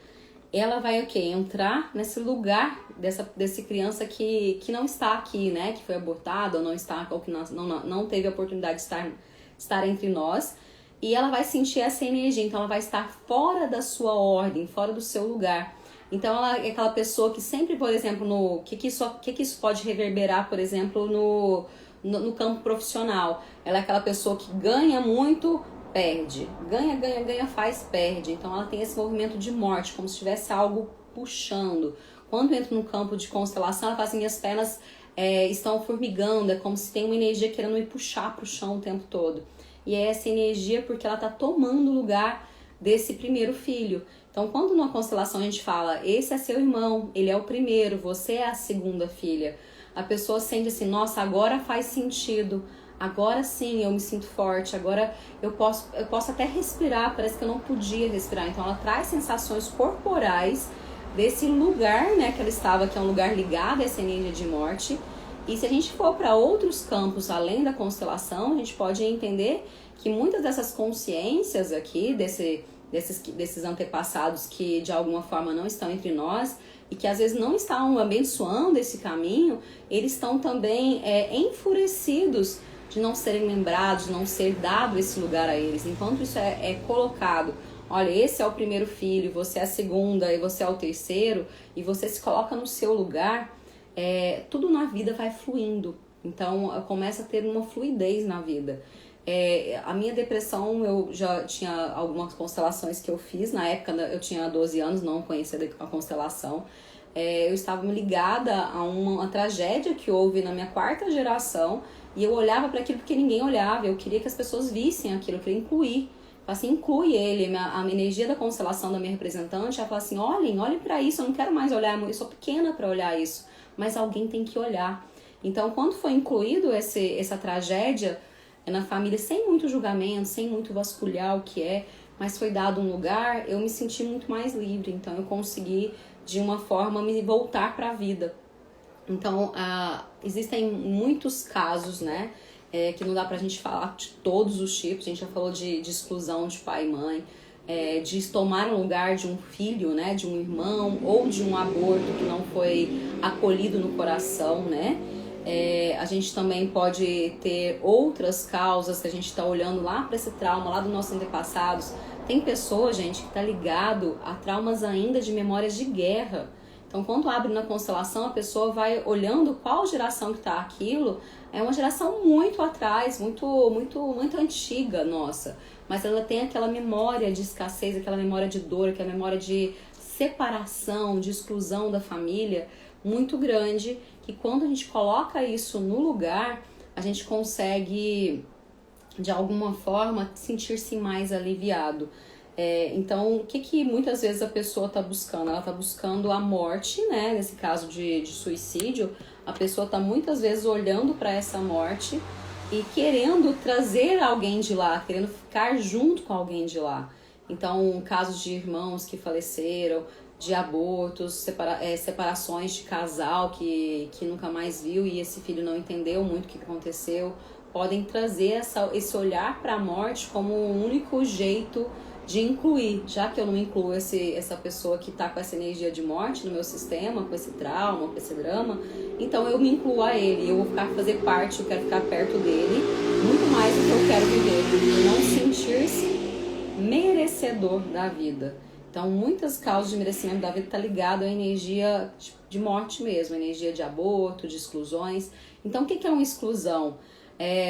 ela vai o quê? Entrar nesse lugar dessa criança que não está aqui, né? Que foi abortada ou não está, ou que não teve a oportunidade de estar entre nós. E ela vai sentir essa energia, então ela vai estar fora da sua ordem, fora do seu lugar. Então ela é aquela pessoa que sempre, por exemplo, o que isso pode reverberar, por exemplo, no campo profissional. Ela é aquela pessoa que ganha muito, perde. Ganha, faz, perde. Então ela tem esse movimento de morte, como se tivesse algo puxando. Quando entra no campo de constelação, ela fala assim, minhas pernas estão formigando, é como se tem uma energia querendo me puxar para o chão o tempo todo. E é essa energia porque ela está tomando o lugar desse primeiro filho. Então, quando numa constelação a gente fala, esse é seu irmão, ele é o primeiro, você é a segunda filha, a pessoa sente assim, nossa, agora faz sentido, agora sim eu me sinto forte, agora eu posso até respirar, parece que eu não podia respirar. Então ela traz sensações corporais desse lugar, né, que ela estava, que é um lugar ligado a essa energia de morte. E se a gente for para outros campos além da constelação, a gente pode entender que muitas dessas consciências aqui, desses antepassados que de alguma forma não estão entre nós e que às vezes não estão abençoando esse caminho, eles estão também enfurecidos de não serem lembrados, de não ser dado esse lugar a eles. Enquanto isso é colocado, olha, esse é o primeiro filho, você é a segunda e você é o terceiro, e você se coloca no seu lugar, tudo na vida vai fluindo. Então começa a ter uma fluidez na vida. A minha depressão, eu já tinha algumas constelações que eu fiz. Na época eu tinha 12 anos, não conhecia a constelação. Eu estava ligada a uma tragédia que houve na minha quarta geração, e eu olhava para aquilo porque ninguém olhava. Eu queria que as pessoas vissem aquilo, eu queria incluir. Assim, inclui ele. A energia da constelação da minha representante, ela fala assim, olhem para isso, eu não quero mais olhar, eu sou pequena para olhar isso, mas alguém tem que olhar. Então, quando foi incluído essa tragédia na família, sem muito julgamento, sem muito vasculhar o que mas foi dado um lugar, eu me senti muito mais livre. Então, eu consegui, de uma forma, me voltar para a vida. Então, existem muitos casos, né? que não dá pra gente falar de todos os tipos. A gente já falou de exclusão de pai e mãe, de tomar o lugar de um filho, né, de um irmão, ou de um aborto que não foi acolhido no coração, né? A gente também pode ter outras causas que a gente está olhando lá para esse trauma, lá dos nossos antepassados. Tem pessoas, gente, que está ligado a traumas ainda de memórias de guerra. Então, quando abre na constelação, a pessoa vai olhando qual geração que está aquilo. É uma geração muito atrás, muito antiga, nossa. Mas ela tem aquela memória de escassez, aquela memória de dor, aquela memória de separação, de exclusão da família muito grande, que quando a gente coloca isso no lugar, a gente consegue, de alguma forma, sentir-se mais aliviado. Então, o que muitas vezes a pessoa está buscando? Ela está buscando a morte, né? Nesse caso de suicídio, a pessoa está muitas vezes olhando para essa morte e querendo trazer alguém de lá, querendo ficar junto com alguém de lá. Então, casos de irmãos que faleceram, de abortos, separações de casal que nunca mais viu e esse filho não entendeu muito o que aconteceu, podem trazer esse olhar para a morte como o único jeito de incluir, já que eu não incluo essa pessoa que está com essa energia de morte no meu sistema, com esse trauma, com esse drama, então eu me incluo a ele, eu vou fazer parte, eu quero ficar perto dele, muito mais do que eu quero viver, e não sentir-se merecedor da vida. Então, muitas causas de merecimento da vida tá ligado à energia de morte mesmo, a energia de aborto, de exclusões. Então, o que é uma exclusão?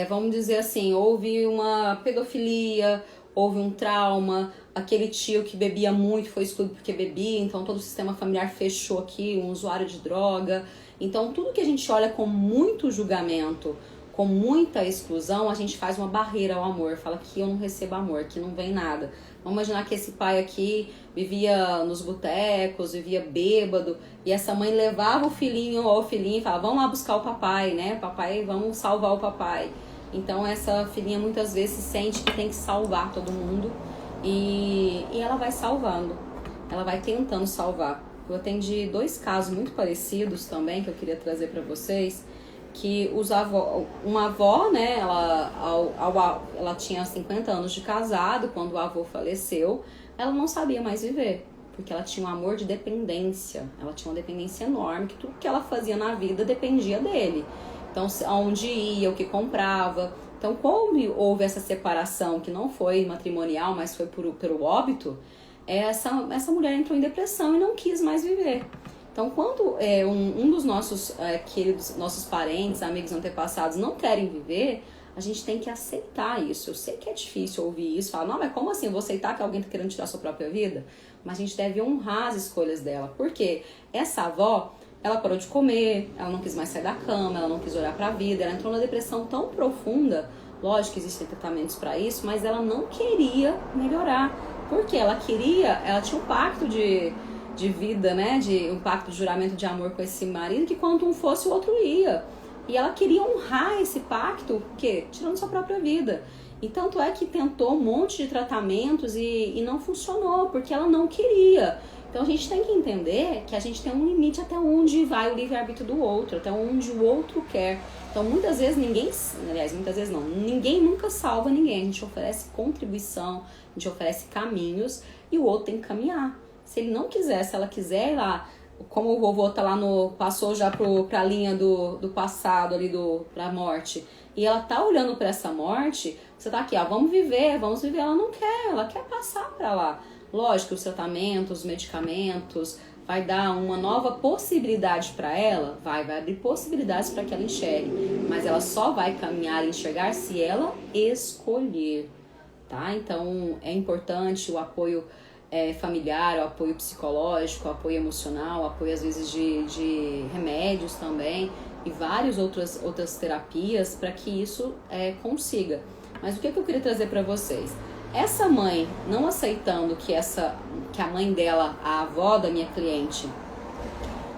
Vamos dizer assim, houve uma pedofilia, houve um trauma, aquele tio que bebia muito foi excluído porque bebia, então todo o sistema familiar fechou aqui, um usuário de droga. Então, tudo que a gente olha com muito julgamento, com muita exclusão, a gente faz uma barreira ao amor, fala que eu não recebo amor, que não vem nada. Vamos imaginar que esse pai aqui vivia nos botecos, vivia bêbado, e essa mãe levava o filhinho ou a filhinha e falava, vamos lá buscar o papai, né? Papai, vamos salvar o papai. Então essa filhinha muitas vezes sente que tem que salvar todo mundo e ela vai salvando, ela vai tentando salvar. Eu atendi 2 casos muito parecidos também que eu queria trazer para vocês, que uma avó, né, ela tinha 50 anos de casado, quando o avô faleceu, ela não sabia mais viver, porque ela tinha um amor de dependência, ela tinha uma dependência enorme, que tudo que ela fazia na vida dependia dele. Então, aonde ia, o que comprava. Então, como houve essa separação, que não foi matrimonial, mas foi pelo óbito, essa mulher entrou em depressão e não quis mais viver. Então, quando um dos nossos queridos, nossos parentes, amigos antepassados não querem viver, a gente tem que aceitar isso. Eu sei que é difícil ouvir isso, falar, não, mas como assim, eu vou aceitar que alguém está querendo tirar a sua própria vida? Mas a gente deve honrar as escolhas dela, porque essa avó, ela parou de comer, ela não quis mais sair da cama, ela não quis olhar para a vida, ela entrou numa depressão tão profunda, lógico que existem tratamentos para isso, mas ela não queria melhorar, porque ela tinha um pacto de vida, né, um pacto de juramento de amor com esse marido, que quando um fosse o outro ia. E ela queria honrar esse pacto, tirando sua própria vida. E tanto é que tentou um monte de tratamentos e não funcionou, porque ela não queria. Então a gente tem que entender que a gente tem um limite até onde vai o livre-arbítrio do outro, até onde o outro quer. Então muitas vezes ninguém nunca salva ninguém. A gente oferece contribuição, a gente oferece caminhos e o outro tem que caminhar. Se ele não quiser, se ela quiser ir lá, como o vovô tá lá passou já pra linha do passado ali, pra morte, e ela tá olhando pra essa morte, você tá aqui, vamos viver, ela não quer, ela quer passar pra lá. Lógico, os tratamentos, os medicamentos, vai dar uma nova possibilidade para ela, vai abrir possibilidades para que ela enxergue, mas ela só vai caminhar e enxergar se ela escolher, tá? Então é importante o apoio familiar, o apoio psicológico, o apoio emocional, o apoio às vezes de remédios também e várias outras terapias para que isso consiga. Mas o que eu queria trazer para vocês? Essa mãe não aceitando que a mãe dela, a avó da minha cliente,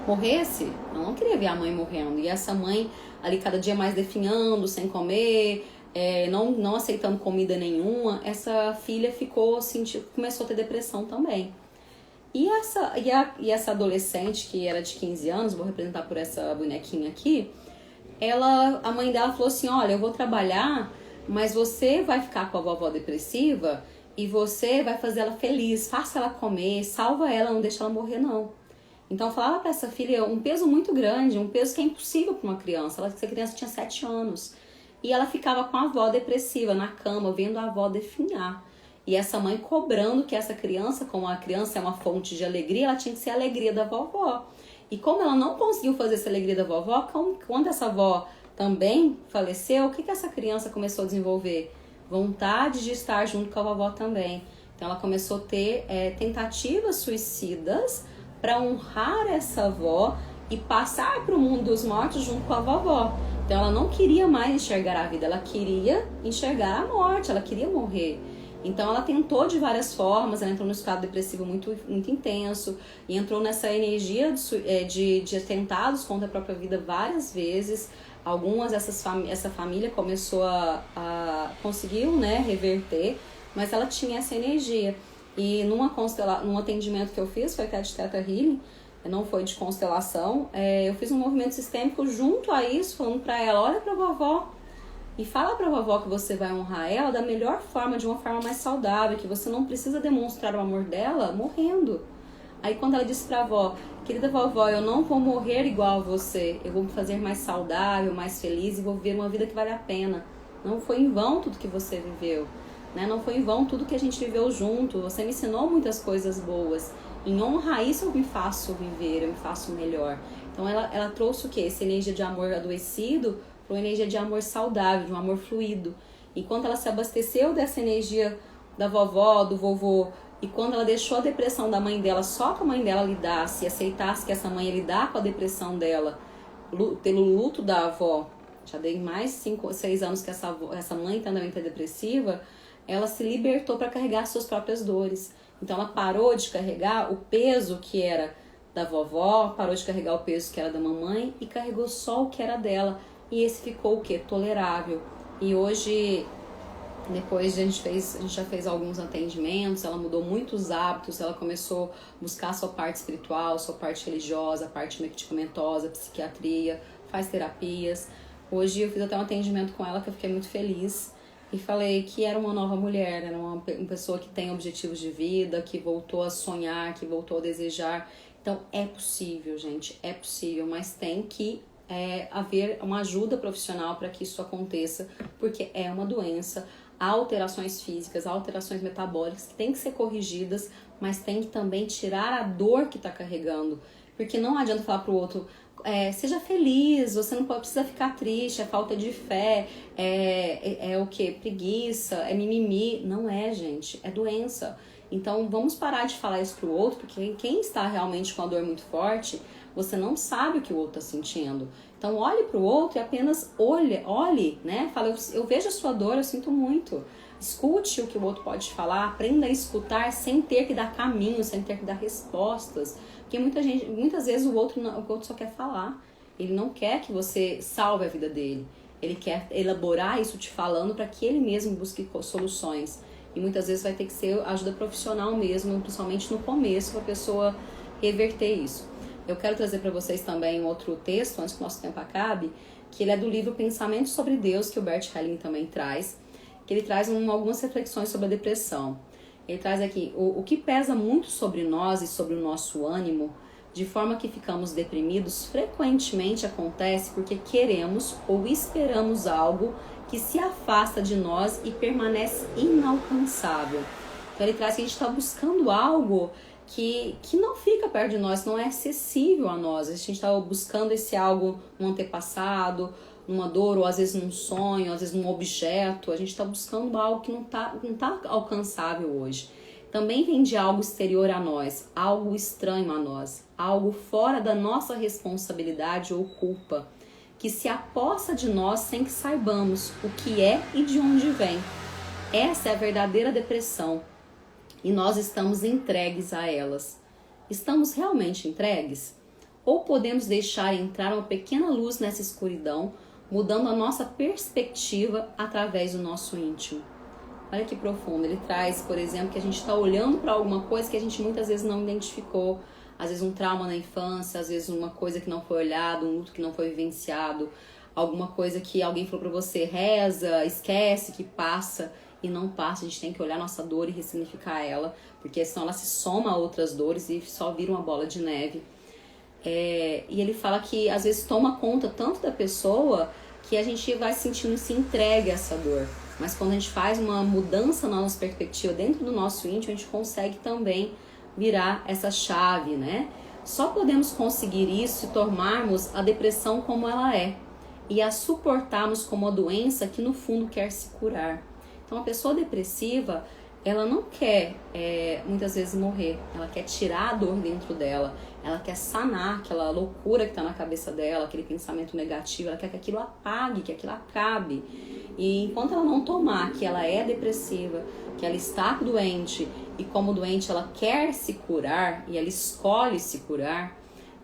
morresse, ela não queria ver a mãe morrendo. E essa mãe ali cada dia mais definhando, sem comer, não aceitando comida nenhuma, essa filha começou a ter depressão também. E essa adolescente, que era de 15 anos, vou representar por essa bonequinha aqui, a mãe dela falou assim, olha, eu vou trabalhar, mas você vai ficar com a vovó depressiva e você vai fazer ela feliz, faça ela comer, salva ela, não deixa ela morrer não. Então eu falava para essa filha um peso muito grande, um peso que é impossível para uma criança. Essa criança tinha 7 anos. E ela ficava com a avó depressiva na cama, vendo a avó definhar. E essa mãe cobrando que essa criança, como a criança é uma fonte de alegria, ela tinha que ser a alegria da vovó. E como ela não conseguiu fazer essa alegria da vovó, quando essa avó também faleceu, o que essa criança começou a desenvolver? Vontade de estar junto com a vovó também. Então ela começou a ter tentativas suicidas para honrar essa avó e passar para o mundo dos mortos junto com a vovó. Então ela não queria mais enxergar a vida, ela queria enxergar a morte, ela queria morrer. Então ela tentou de várias formas, ela entrou num estado depressivo muito intenso e entrou nessa energia de atentados contra a própria vida várias vezes. Algumas essa família começou conseguiu, né, reverter, mas ela tinha essa energia. E num atendimento que eu fiz, foi até de Theta Healing, não foi de constelação, eu fiz um movimento sistêmico junto a isso, falando pra ela, olha pra vovó e fala pra vovó que você vai honrar ela da melhor forma, de uma forma mais saudável, que você não precisa demonstrar o amor dela morrendo. Aí quando ela disse pra avó, querida vovó, eu não vou morrer igual a você, eu vou me fazer mais saudável, mais feliz e vou viver uma vida que vale a pena. Não foi em vão tudo que você viveu. Né? Não foi em vão tudo que a gente viveu junto. Você me ensinou muitas coisas boas. Em honra a isso eu me faço viver, eu me faço melhor. Então ela trouxe o quê? Essa energia de amor adoecido para uma energia de amor saudável, de um amor fluido. E quando ela se abasteceu dessa energia da vovó, do vovô, e quando ela deixou a depressão da mãe dela só que a mãe dela lidasse e aceitasse que essa mãe ia lidar com a depressão dela, pelo luto da avó, já dei mais 5 ou 6 anos que essa mãe também está depressiva, ela se libertou para carregar suas próprias dores. Então ela parou de carregar o peso que era da vovó, parou de carregar o peso que era da mamãe e carregou só o que era dela. E esse ficou o quê? Tolerável. E hoje, depois a gente já fez alguns atendimentos, ela mudou muitos hábitos, ela começou a buscar a sua parte espiritual, sua parte religiosa, a parte medicamentosa, psiquiatria, faz terapias. Hoje eu fiz até um atendimento com ela que eu fiquei muito feliz. E falei que era uma nova mulher, era uma pessoa que tem objetivos de vida, que voltou a sonhar, que voltou a desejar. Então é possível, gente, é possível, mas tem que haver uma ajuda profissional para que isso aconteça, porque é uma doença, há alterações físicas, há alterações metabólicas que têm que ser corrigidas, mas tem que também tirar a dor que está carregando, porque não adianta falar para o outro, seja feliz, você não precisa ficar triste, é falta de fé, o que? Preguiça, é mimimi. Não é, gente, é doença. Então vamos parar de falar isso pro outro, porque quem está realmente com a dor muito forte, você não sabe o que o outro está sentindo. Então olhe pro outro e apenas olhe, né? Fala, eu vejo a sua dor, eu sinto muito. Escute o que o outro pode te falar, aprenda a escutar sem ter que dar caminho, sem ter que dar respostas. Porque muitas vezes o outro só quer falar. Ele não quer que você salve a vida dele. Ele quer elaborar isso te falando para que ele mesmo busque soluções. E muitas vezes vai ter que ser ajuda profissional mesmo, principalmente no começo, para a pessoa reverter isso. Eu quero trazer para vocês também um outro texto, antes que o nosso tempo acabe, que ele é do livro Pensamento sobre Deus, que o Bert Helling também traz, que ele traz algumas reflexões sobre a depressão. Ele traz aqui, o que pesa muito sobre nós e sobre o nosso ânimo, de forma que ficamos deprimidos, frequentemente acontece porque queremos ou esperamos algo que se afasta de nós e permanece inalcançável. Então ele traz que a gente está buscando algo que não fica perto de nós, não é acessível a nós. A gente está buscando esse algo num antepassado, numa dor, ou às vezes num sonho, às vezes num objeto. A gente está buscando algo que não tá alcançável hoje. Também vem de algo exterior a nós, algo estranho a nós, algo fora da nossa responsabilidade ou culpa, que se apossa de nós sem que saibamos o que é e de onde vem. Essa é a verdadeira depressão e nós estamos entregues a elas. Estamos realmente entregues? Ou podemos deixar entrar uma pequena luz nessa escuridão, mudando a nossa perspectiva através do nosso íntimo? Olha que profundo. Ele traz, por exemplo, que a gente está olhando para alguma coisa que a gente muitas vezes não identificou. Às vezes um trauma na infância, às vezes uma coisa que não foi olhada, um luto que não foi vivenciado, alguma coisa que alguém falou pra você, reza, esquece que passa, e não passa. A gente tem que olhar nossa dor e ressignificar ela, porque senão ela se soma a outras dores e só vira uma bola de neve. E ele fala que às vezes toma conta tanto da pessoa que a gente vai sentindo-se entregue a essa dor. Mas quando a gente faz uma mudança na nossa perspectiva dentro do nosso íntimo, a gente consegue também virar essa chave, né? Só podemos conseguir isso se tomarmos a depressão como ela é e a suportarmos como uma doença que no fundo quer se curar. Então a pessoa depressiva, ela não quer muitas vezes morrer, ela quer tirar a dor dentro dela, ela quer sanar aquela loucura que está na cabeça dela, aquele pensamento negativo, ela quer que aquilo apague, que aquilo acabe. E enquanto ela não tomar que ela é depressiva, que ela está doente e como doente ela quer se curar e ela escolhe se curar,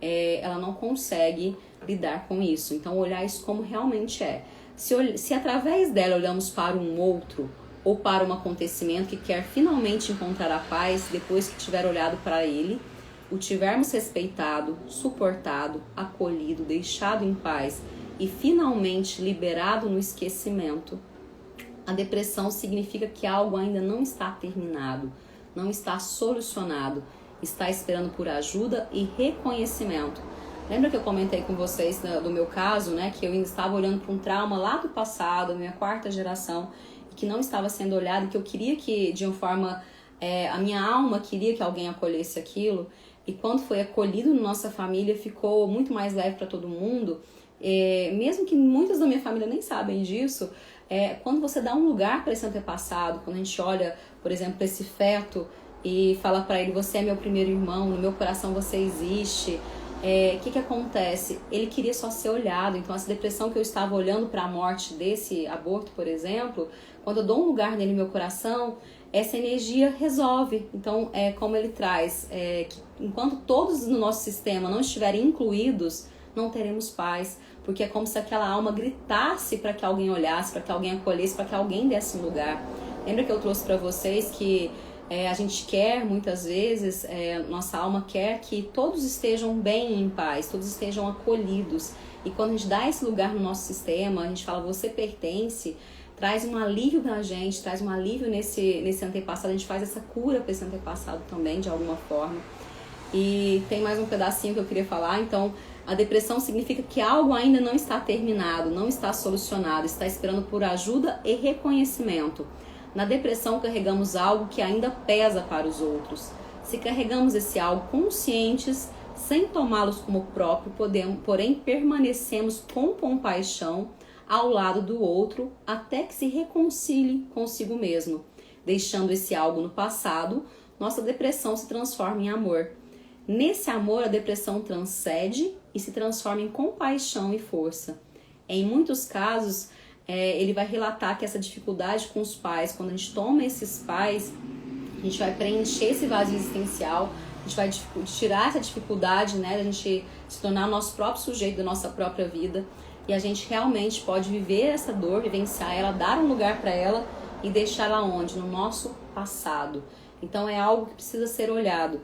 ela não consegue lidar com isso. Então olhar isso como realmente é. Se através dela olhamos para um outro ou para um acontecimento que quer finalmente encontrar a paz depois que tiver olhado para ele, o tivermos respeitado, suportado, acolhido, deixado em paz e finalmente liberado no esquecimento, a depressão significa que algo ainda não está terminado, não está solucionado, está esperando por ajuda e reconhecimento. Lembra que eu comentei com vocês do meu caso, né, que eu ainda estava olhando para um trauma lá do passado, minha 4ª geração, que não estava sendo olhado, que eu queria que, de uma forma, a minha alma queria que alguém acolhesse aquilo, e quando foi acolhido na nossa família, ficou muito mais leve para todo mundo, mesmo que muitas da minha família nem sabem disso, quando você dá um lugar para esse antepassado, quando a gente olha, por exemplo, para esse feto e fala para ele, você é meu primeiro irmão, no meu coração você existe, que acontece? Ele queria só ser olhado. Então essa depressão que eu estava olhando para a morte desse aborto, por exemplo, quando eu dou um lugar nele no meu coração, essa energia resolve. Então como ele traz, que enquanto todos no nosso sistema não estiverem incluídos, não teremos paz, porque é como se aquela alma gritasse para que alguém olhasse, para que alguém acolhesse, para que alguém desse um lugar. Lembra que eu trouxe para vocês que a gente quer, muitas vezes, nossa alma quer que todos estejam bem em paz, todos estejam acolhidos. E quando a gente dá esse lugar no nosso sistema, a gente fala, você pertence, traz um alívio pra gente, traz um alívio nesse antepassado, a gente faz essa cura para esse antepassado também, de alguma forma. E tem mais um pedacinho que eu queria falar, então, a depressão significa que algo ainda não está terminado, não está solucionado, está esperando por ajuda e reconhecimento. Na depressão carregamos algo que ainda pesa para os outros. Se carregamos esse algo conscientes, sem tomá-los como próprio, porém permanecemos com compaixão ao lado do outro até que se reconcilie consigo mesmo. Deixando esse algo no passado, nossa depressão se transforma em amor. Nesse amor, a depressão transcende e se transforma em compaixão e força. Em muitos casos, ele vai relatar que essa dificuldade com os pais, quando a gente toma esses pais, a gente vai preencher esse vazio existencial, a gente vai tirar essa dificuldade, né, da gente se tornar o nosso próprio sujeito da nossa própria vida, e a gente realmente pode viver essa dor, vivenciar ela, dar um lugar para ela e deixar ela onde? No nosso passado. Então é algo que precisa ser olhado.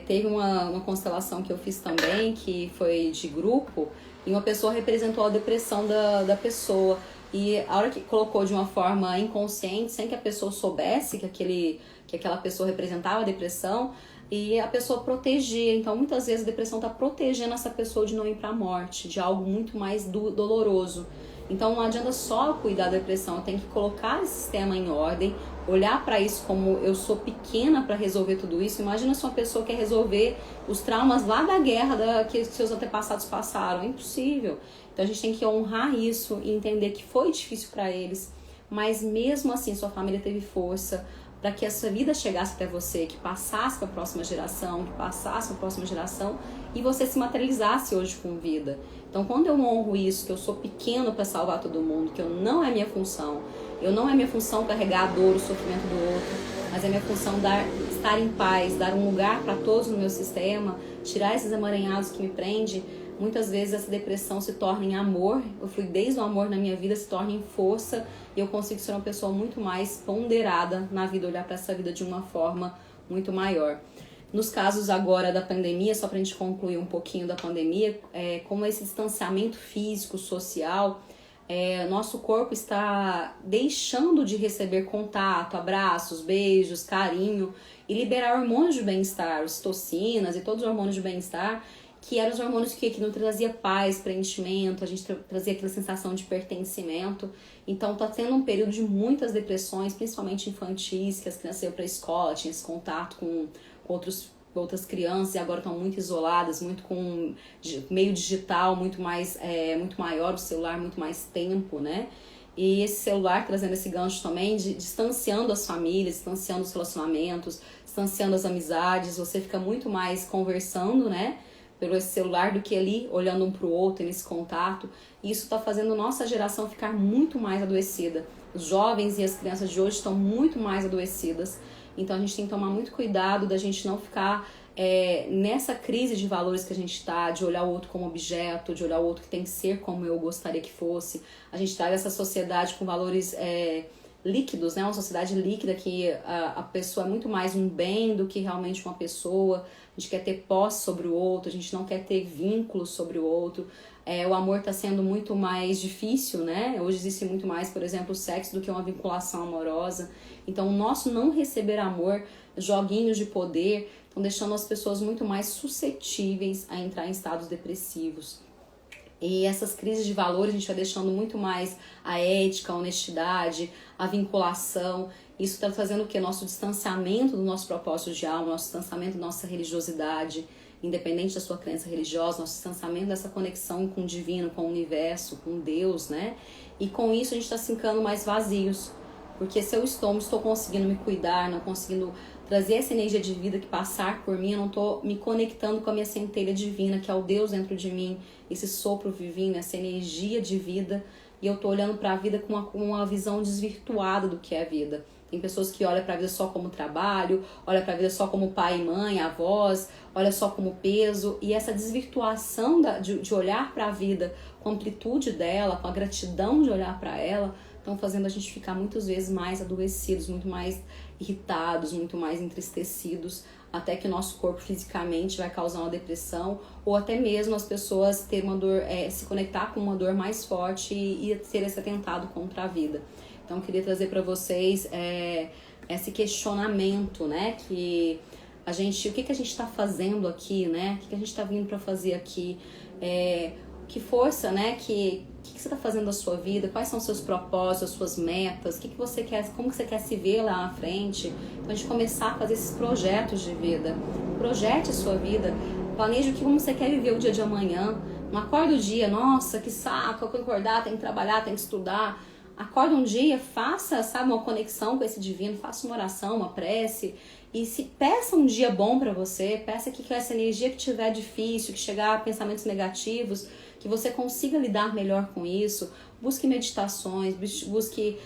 Teve uma constelação que eu fiz também, que foi de grupo, e uma pessoa representou a depressão da pessoa. E a hora que colocou de uma forma inconsciente, sem que a pessoa soubesse que aquela pessoa representava a depressão, e a pessoa protegia. Então, muitas vezes a depressão está protegendo essa pessoa de não ir para a morte, de algo muito mais doloroso. Então, não adianta só cuidar da depressão, eu tenho que colocar esse sistema em ordem, olhar para isso como eu sou pequena para resolver tudo isso. Imagina se uma pessoa quer resolver os traumas lá da guerra que seus antepassados passaram. É impossível. Então a gente tem que honrar isso e entender que foi difícil para eles, mas mesmo assim sua família teve força para que essa vida chegasse até você, que passasse para a próxima geração, e você se materializasse hoje com vida. Então quando eu honro isso, que eu sou pequeno para salvar todo mundo, que eu não é minha função, não é minha função carregar a dor, o sofrimento do outro, mas é minha função estar em paz, dar um lugar para todos no meu sistema, tirar esses emaranhados que me prendem. Muitas vezes essa depressão se torna em amor, eu fluidez do amor na minha vida se torna em força e eu consigo ser uma pessoa muito mais ponderada na vida, olhar para essa vida de uma forma muito maior. Nos casos agora da pandemia, só para a gente concluir um pouquinho da pandemia, como esse distanciamento físico, social, nosso corpo está deixando de receber contato, abraços, beijos, carinho e liberar hormônios de bem-estar, ocitocinas e todos os hormônios de bem-estar, que eram os hormônios que não trazia paz, preenchimento, a gente trazia aquela sensação de pertencimento. Então tá tendo um período de muitas depressões, principalmente infantis, que as crianças iam para a escola, tinham esse contato com outras crianças e agora estão muito isoladas, muito com meio digital, muito maior o celular, muito mais tempo, né? E esse celular trazendo esse gancho também, distanciando as famílias, distanciando os relacionamentos, distanciando as amizades, você fica muito mais conversando, né? Pelo esse celular do que ali olhando um para o outro nesse contato. E isso está fazendo nossa geração ficar muito mais adoecida. Os jovens e as crianças de hoje estão muito mais adoecidas. Então a gente tem que tomar muito cuidado da gente não ficar nessa crise de valores que a gente está, de olhar o outro como objeto, de olhar o outro que tem que ser como eu gostaria que fosse. A gente está nessa sociedade com valores líquidos, né? Uma sociedade líquida que a pessoa é muito mais um bem do que realmente uma pessoa. A gente quer ter posse sobre o outro, a gente não quer ter vínculos sobre o outro. O amor está sendo muito mais difícil, né? Hoje existe muito mais, por exemplo, o sexo do que uma vinculação amorosa. Então, o nosso não receber amor, joguinhos de poder, estão deixando as pessoas muito mais suscetíveis a entrar em estados depressivos. E essas crises de valores a gente vai deixando muito mais a ética, a honestidade, a vinculação. Isso está fazendo o quê? Nosso distanciamento do nosso propósito de alma, nosso distanciamento da nossa religiosidade, independente da sua crença religiosa, nosso distanciamento dessa conexão com o divino, com o universo, com Deus, né? E com isso a gente está ficando mais vazios. Porque se eu não estou conseguindo me cuidar, não conseguindo trazer essa energia de vida que passar por mim, eu não estou me conectando com a minha centelha divina, que é o Deus dentro de mim, esse sopro divino, essa energia de vida, e eu estou olhando para a vida com uma visão desvirtuada do que é a vida. Tem pessoas que olham para a vida só como trabalho, olham para a vida só como pai e mãe, avós, olham só como peso, e essa desvirtuação de olhar para a vida com a amplitude dela, com a gratidão de olhar para ela, estão fazendo a gente ficar muitas vezes mais adoecidos, muito mais irritados, muito mais entristecidos, até que o nosso corpo fisicamente vai causar uma depressão, ou até mesmo as pessoas terem uma dor, se conectar com uma dor mais forte e ter esse atentado contra a vida. Então eu queria trazer para vocês esse questionamento, né, que o que a gente está fazendo aqui, né, o que a gente está vindo para fazer aqui, que força, né, que você está fazendo da sua vida, quais são os seus propósitos, as suas metas, que você quer, como que você quer se ver lá na frente. Então a gente começar a fazer esses projetos de vida. Projete a sua vida, planeje como você quer viver o dia de amanhã. Não acorda o dia, nossa, que saco, eu tenho que acordar, tenho que trabalhar, tenho que estudar. Acorda um dia, faça, sabe, uma conexão com esse divino, faça uma oração, uma prece, e se peça um dia bom para você, peça que essa energia que tiver difícil, que chegar a pensamentos negativos, que você consiga lidar melhor com isso. Busque meditações, busque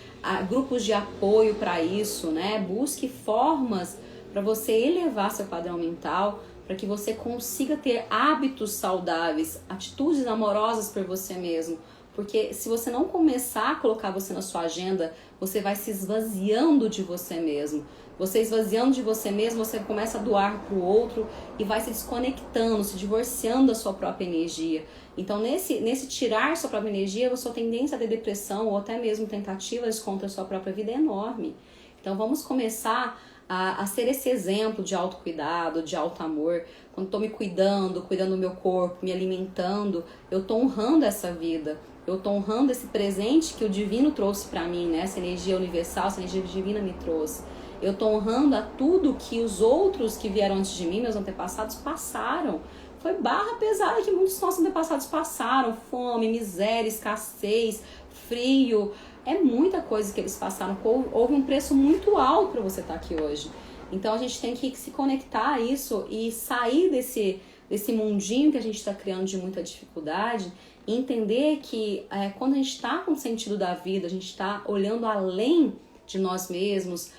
grupos de apoio para isso, né? Busque formas para você elevar seu padrão mental, para que você consiga ter hábitos saudáveis, atitudes amorosas por você mesmo. Porque se você não começar a colocar você na sua agenda, você vai se esvaziando de você mesmo. Você esvaziando de você mesmo, você começa a doar para o outro e vai se desconectando, se divorciando da sua própria energia. Então, nesse tirar sua própria energia, a sua tendência a ter depressão ou até mesmo tentativas contra a sua própria vida é enorme. Então, vamos começar a ser esse exemplo de autocuidado, de auto-amor. Quando estou me cuidando do meu corpo, me alimentando, eu estou honrando essa vida. Eu estou honrando esse presente que o divino trouxe para mim, né? Essa energia universal, essa energia divina me trouxe. Eu estou honrando a tudo que os outros que vieram antes de mim, meus antepassados, passaram. Foi barra pesada que muitos nossos antepassados passaram. Fome, miséria, escassez, frio. É muita coisa que eles passaram. Houve um preço muito alto para você estar aqui hoje. Então a gente tem que se conectar a isso e sair desse mundinho que a gente está criando de muita dificuldade e entender que quando a gente está com o sentido da vida, a gente está olhando além de nós mesmos,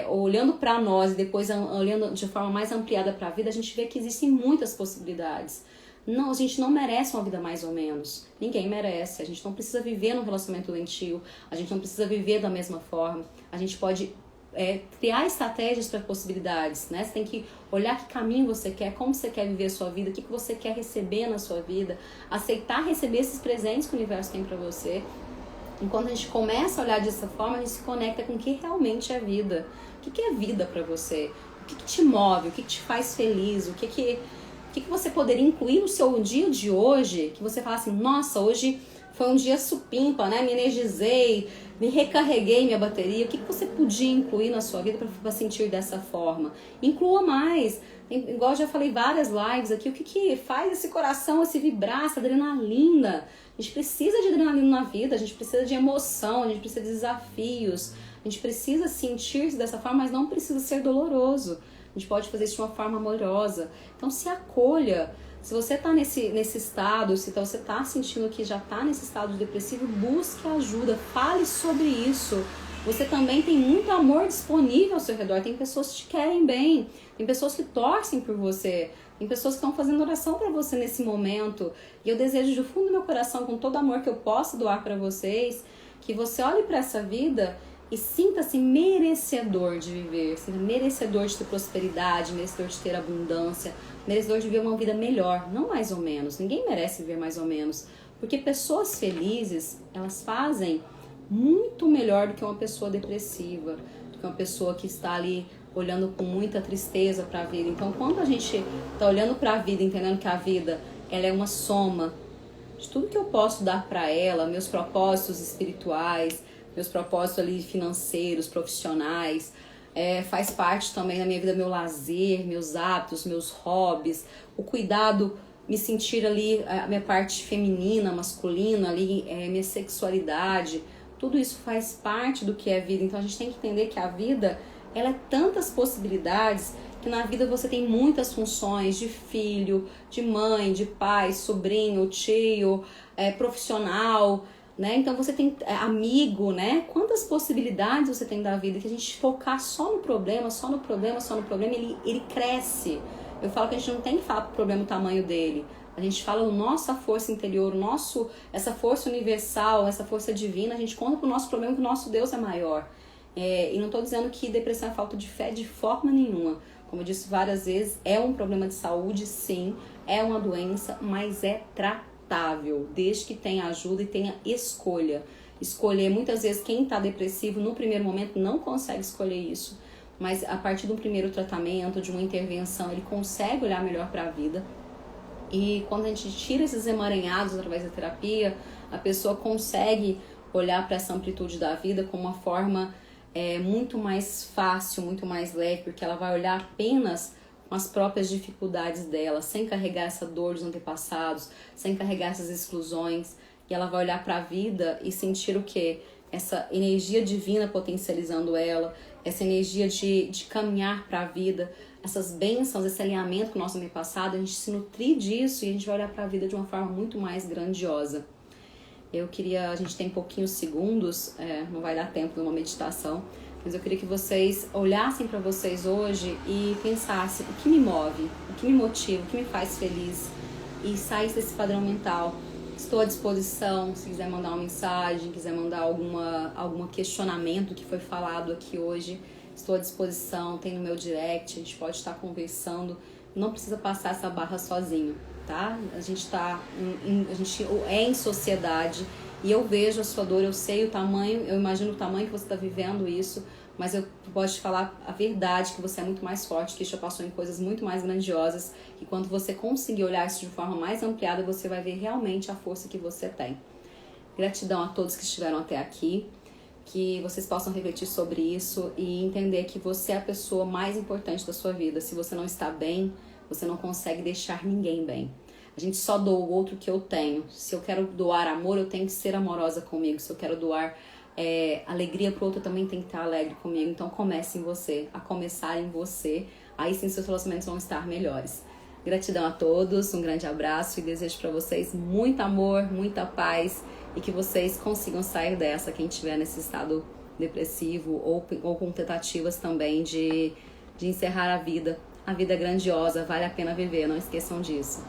olhando para nós e depois olhando de forma mais ampliada para a vida, a gente vê que existem muitas possibilidades. Não, a gente não merece uma vida mais ou menos. Ninguém merece. A gente não precisa viver num relacionamento doentio. A gente não precisa viver da mesma forma. A gente pode criar estratégias para possibilidades, né? Você tem que olhar que caminho você quer, como você quer viver a sua vida, o que você quer receber na sua vida, aceitar receber esses presentes que o universo tem para você. E quando a gente começa a olhar dessa forma, a gente se conecta com o que realmente é vida. O que é vida para você? O que te move? O que te faz feliz? O que você poderia incluir no seu dia de hoje, que você fala assim, nossa, hoje foi um dia supimpa, né? Me energizei, me recarreguei minha bateria. O que você podia incluir na sua vida para sentir dessa forma? Inclua mais. Igual eu já falei várias lives aqui, o que faz esse coração, esse vibrar, essa adrenalina? A gente precisa de adrenalina na vida, a gente precisa de emoção, a gente precisa de desafios. A gente precisa sentir-se dessa forma, mas não precisa ser doloroso. A gente pode fazer isso de uma forma amorosa. Então se acolha. Se você está nesse estado, se você está sentindo que já está nesse estado depressivo, busque ajuda, fale sobre isso. Você também tem muito amor disponível ao seu redor. Tem pessoas que te querem bem, tem pessoas que torcem por você, tem pessoas que estão fazendo oração para você nesse momento. E eu desejo do fundo do meu coração, com todo o amor que eu posso doar para vocês, que você olhe para essa vida e sinta-se merecedor de viver, sinta merecedor de ter prosperidade, merecedor de ter abundância, merecedor de viver uma vida melhor, não mais ou menos. Ninguém merece viver mais ou menos, porque pessoas felizes, elas fazem muito melhor do que uma pessoa depressiva, do que uma pessoa que está ali olhando com muita tristeza para a vida. Então, quando a gente está olhando para a vida, entendendo que a vida ela é uma soma de tudo que eu posso dar para ela, meus propósitos espirituais, meus propósitos ali financeiros, profissionais, faz parte também da minha vida, meu lazer, meus hábitos, meus hobbies, o cuidado, me sentir ali, a minha parte feminina, masculina ali, minha sexualidade, tudo isso faz parte do que é vida. Então a gente tem que entender que a vida, ela é tantas possibilidades, que na vida você tem muitas funções de filho, de mãe, de pai, sobrinho, tio, profissional, né? Então você tem amigo, né? Quantas possibilidades você tem da vida, que a gente focar só no problema, ele cresce. Eu falo que a gente não tem que falar pro problema o tamanho dele. A gente fala da nossa força interior, essa força universal, essa força divina, a gente conta pro nosso problema que o nosso Deus é maior. E não estou dizendo que depressão é falta de fé de forma nenhuma. Como eu disse várias vezes, é um problema de saúde, sim, é uma doença, mas é tratável, desde que tenha ajuda e tenha escolha. Escolher, muitas vezes quem está depressivo no primeiro momento não consegue escolher isso, mas a partir do primeiro tratamento, de uma intervenção, ele consegue olhar melhor para a vida. E quando a gente tira esses emaranhados através da terapia, a pessoa consegue olhar para essa amplitude da vida com uma forma muito mais fácil, muito mais leve, porque ela vai olhar apenas com as próprias dificuldades dela, sem carregar essa dor dos antepassados, sem carregar essas exclusões, e ela vai olhar para a vida e sentir o quê? Essa energia divina potencializando ela, essa energia de caminhar para a vida, essas bênçãos, esse alinhamento com o nosso antepassado, a gente se nutrir disso e a gente vai olhar para a vida de uma forma muito mais grandiosa. A gente tem pouquinhos segundos, não vai dar tempo de uma meditação, mas eu queria que vocês olhassem para vocês hoje e pensassem o que me move, o que me motiva, o que me faz feliz e saísse desse padrão mental. Estou à disposição, se quiser mandar uma mensagem, quiser mandar algum questionamento que foi falado aqui hoje, estou à disposição, tem no meu direct, a gente pode estar conversando, não precisa passar essa barra sozinho, tá? A gente é em sociedade e eu vejo a sua dor, eu sei o tamanho, eu imagino o tamanho que você está vivendo isso, mas eu posso te falar a verdade, que você é muito mais forte, que já passou em coisas muito mais grandiosas, e quando você conseguir olhar isso de forma mais ampliada, você vai ver realmente a força que você tem. Gratidão a todos que estiveram até aqui, que vocês possam refletir sobre isso e entender que você é a pessoa mais importante da sua vida. Se você não está bem, você não consegue deixar ninguém bem. A gente só doa o outro que eu tenho. Se eu quero doar amor, eu tenho que ser amorosa comigo. Se eu quero doar alegria pro outro, eu também tenho que estar alegre comigo. Então comece em você, a começar em você. Aí sim seus relacionamentos vão estar melhores. Gratidão a todos, um grande abraço e desejo para vocês muito amor, muita paz e que vocês consigam sair dessa, quem estiver nesse estado depressivo ou com tentativas também de encerrar a vida. A vida é grandiosa, vale a pena viver, não esqueçam disso.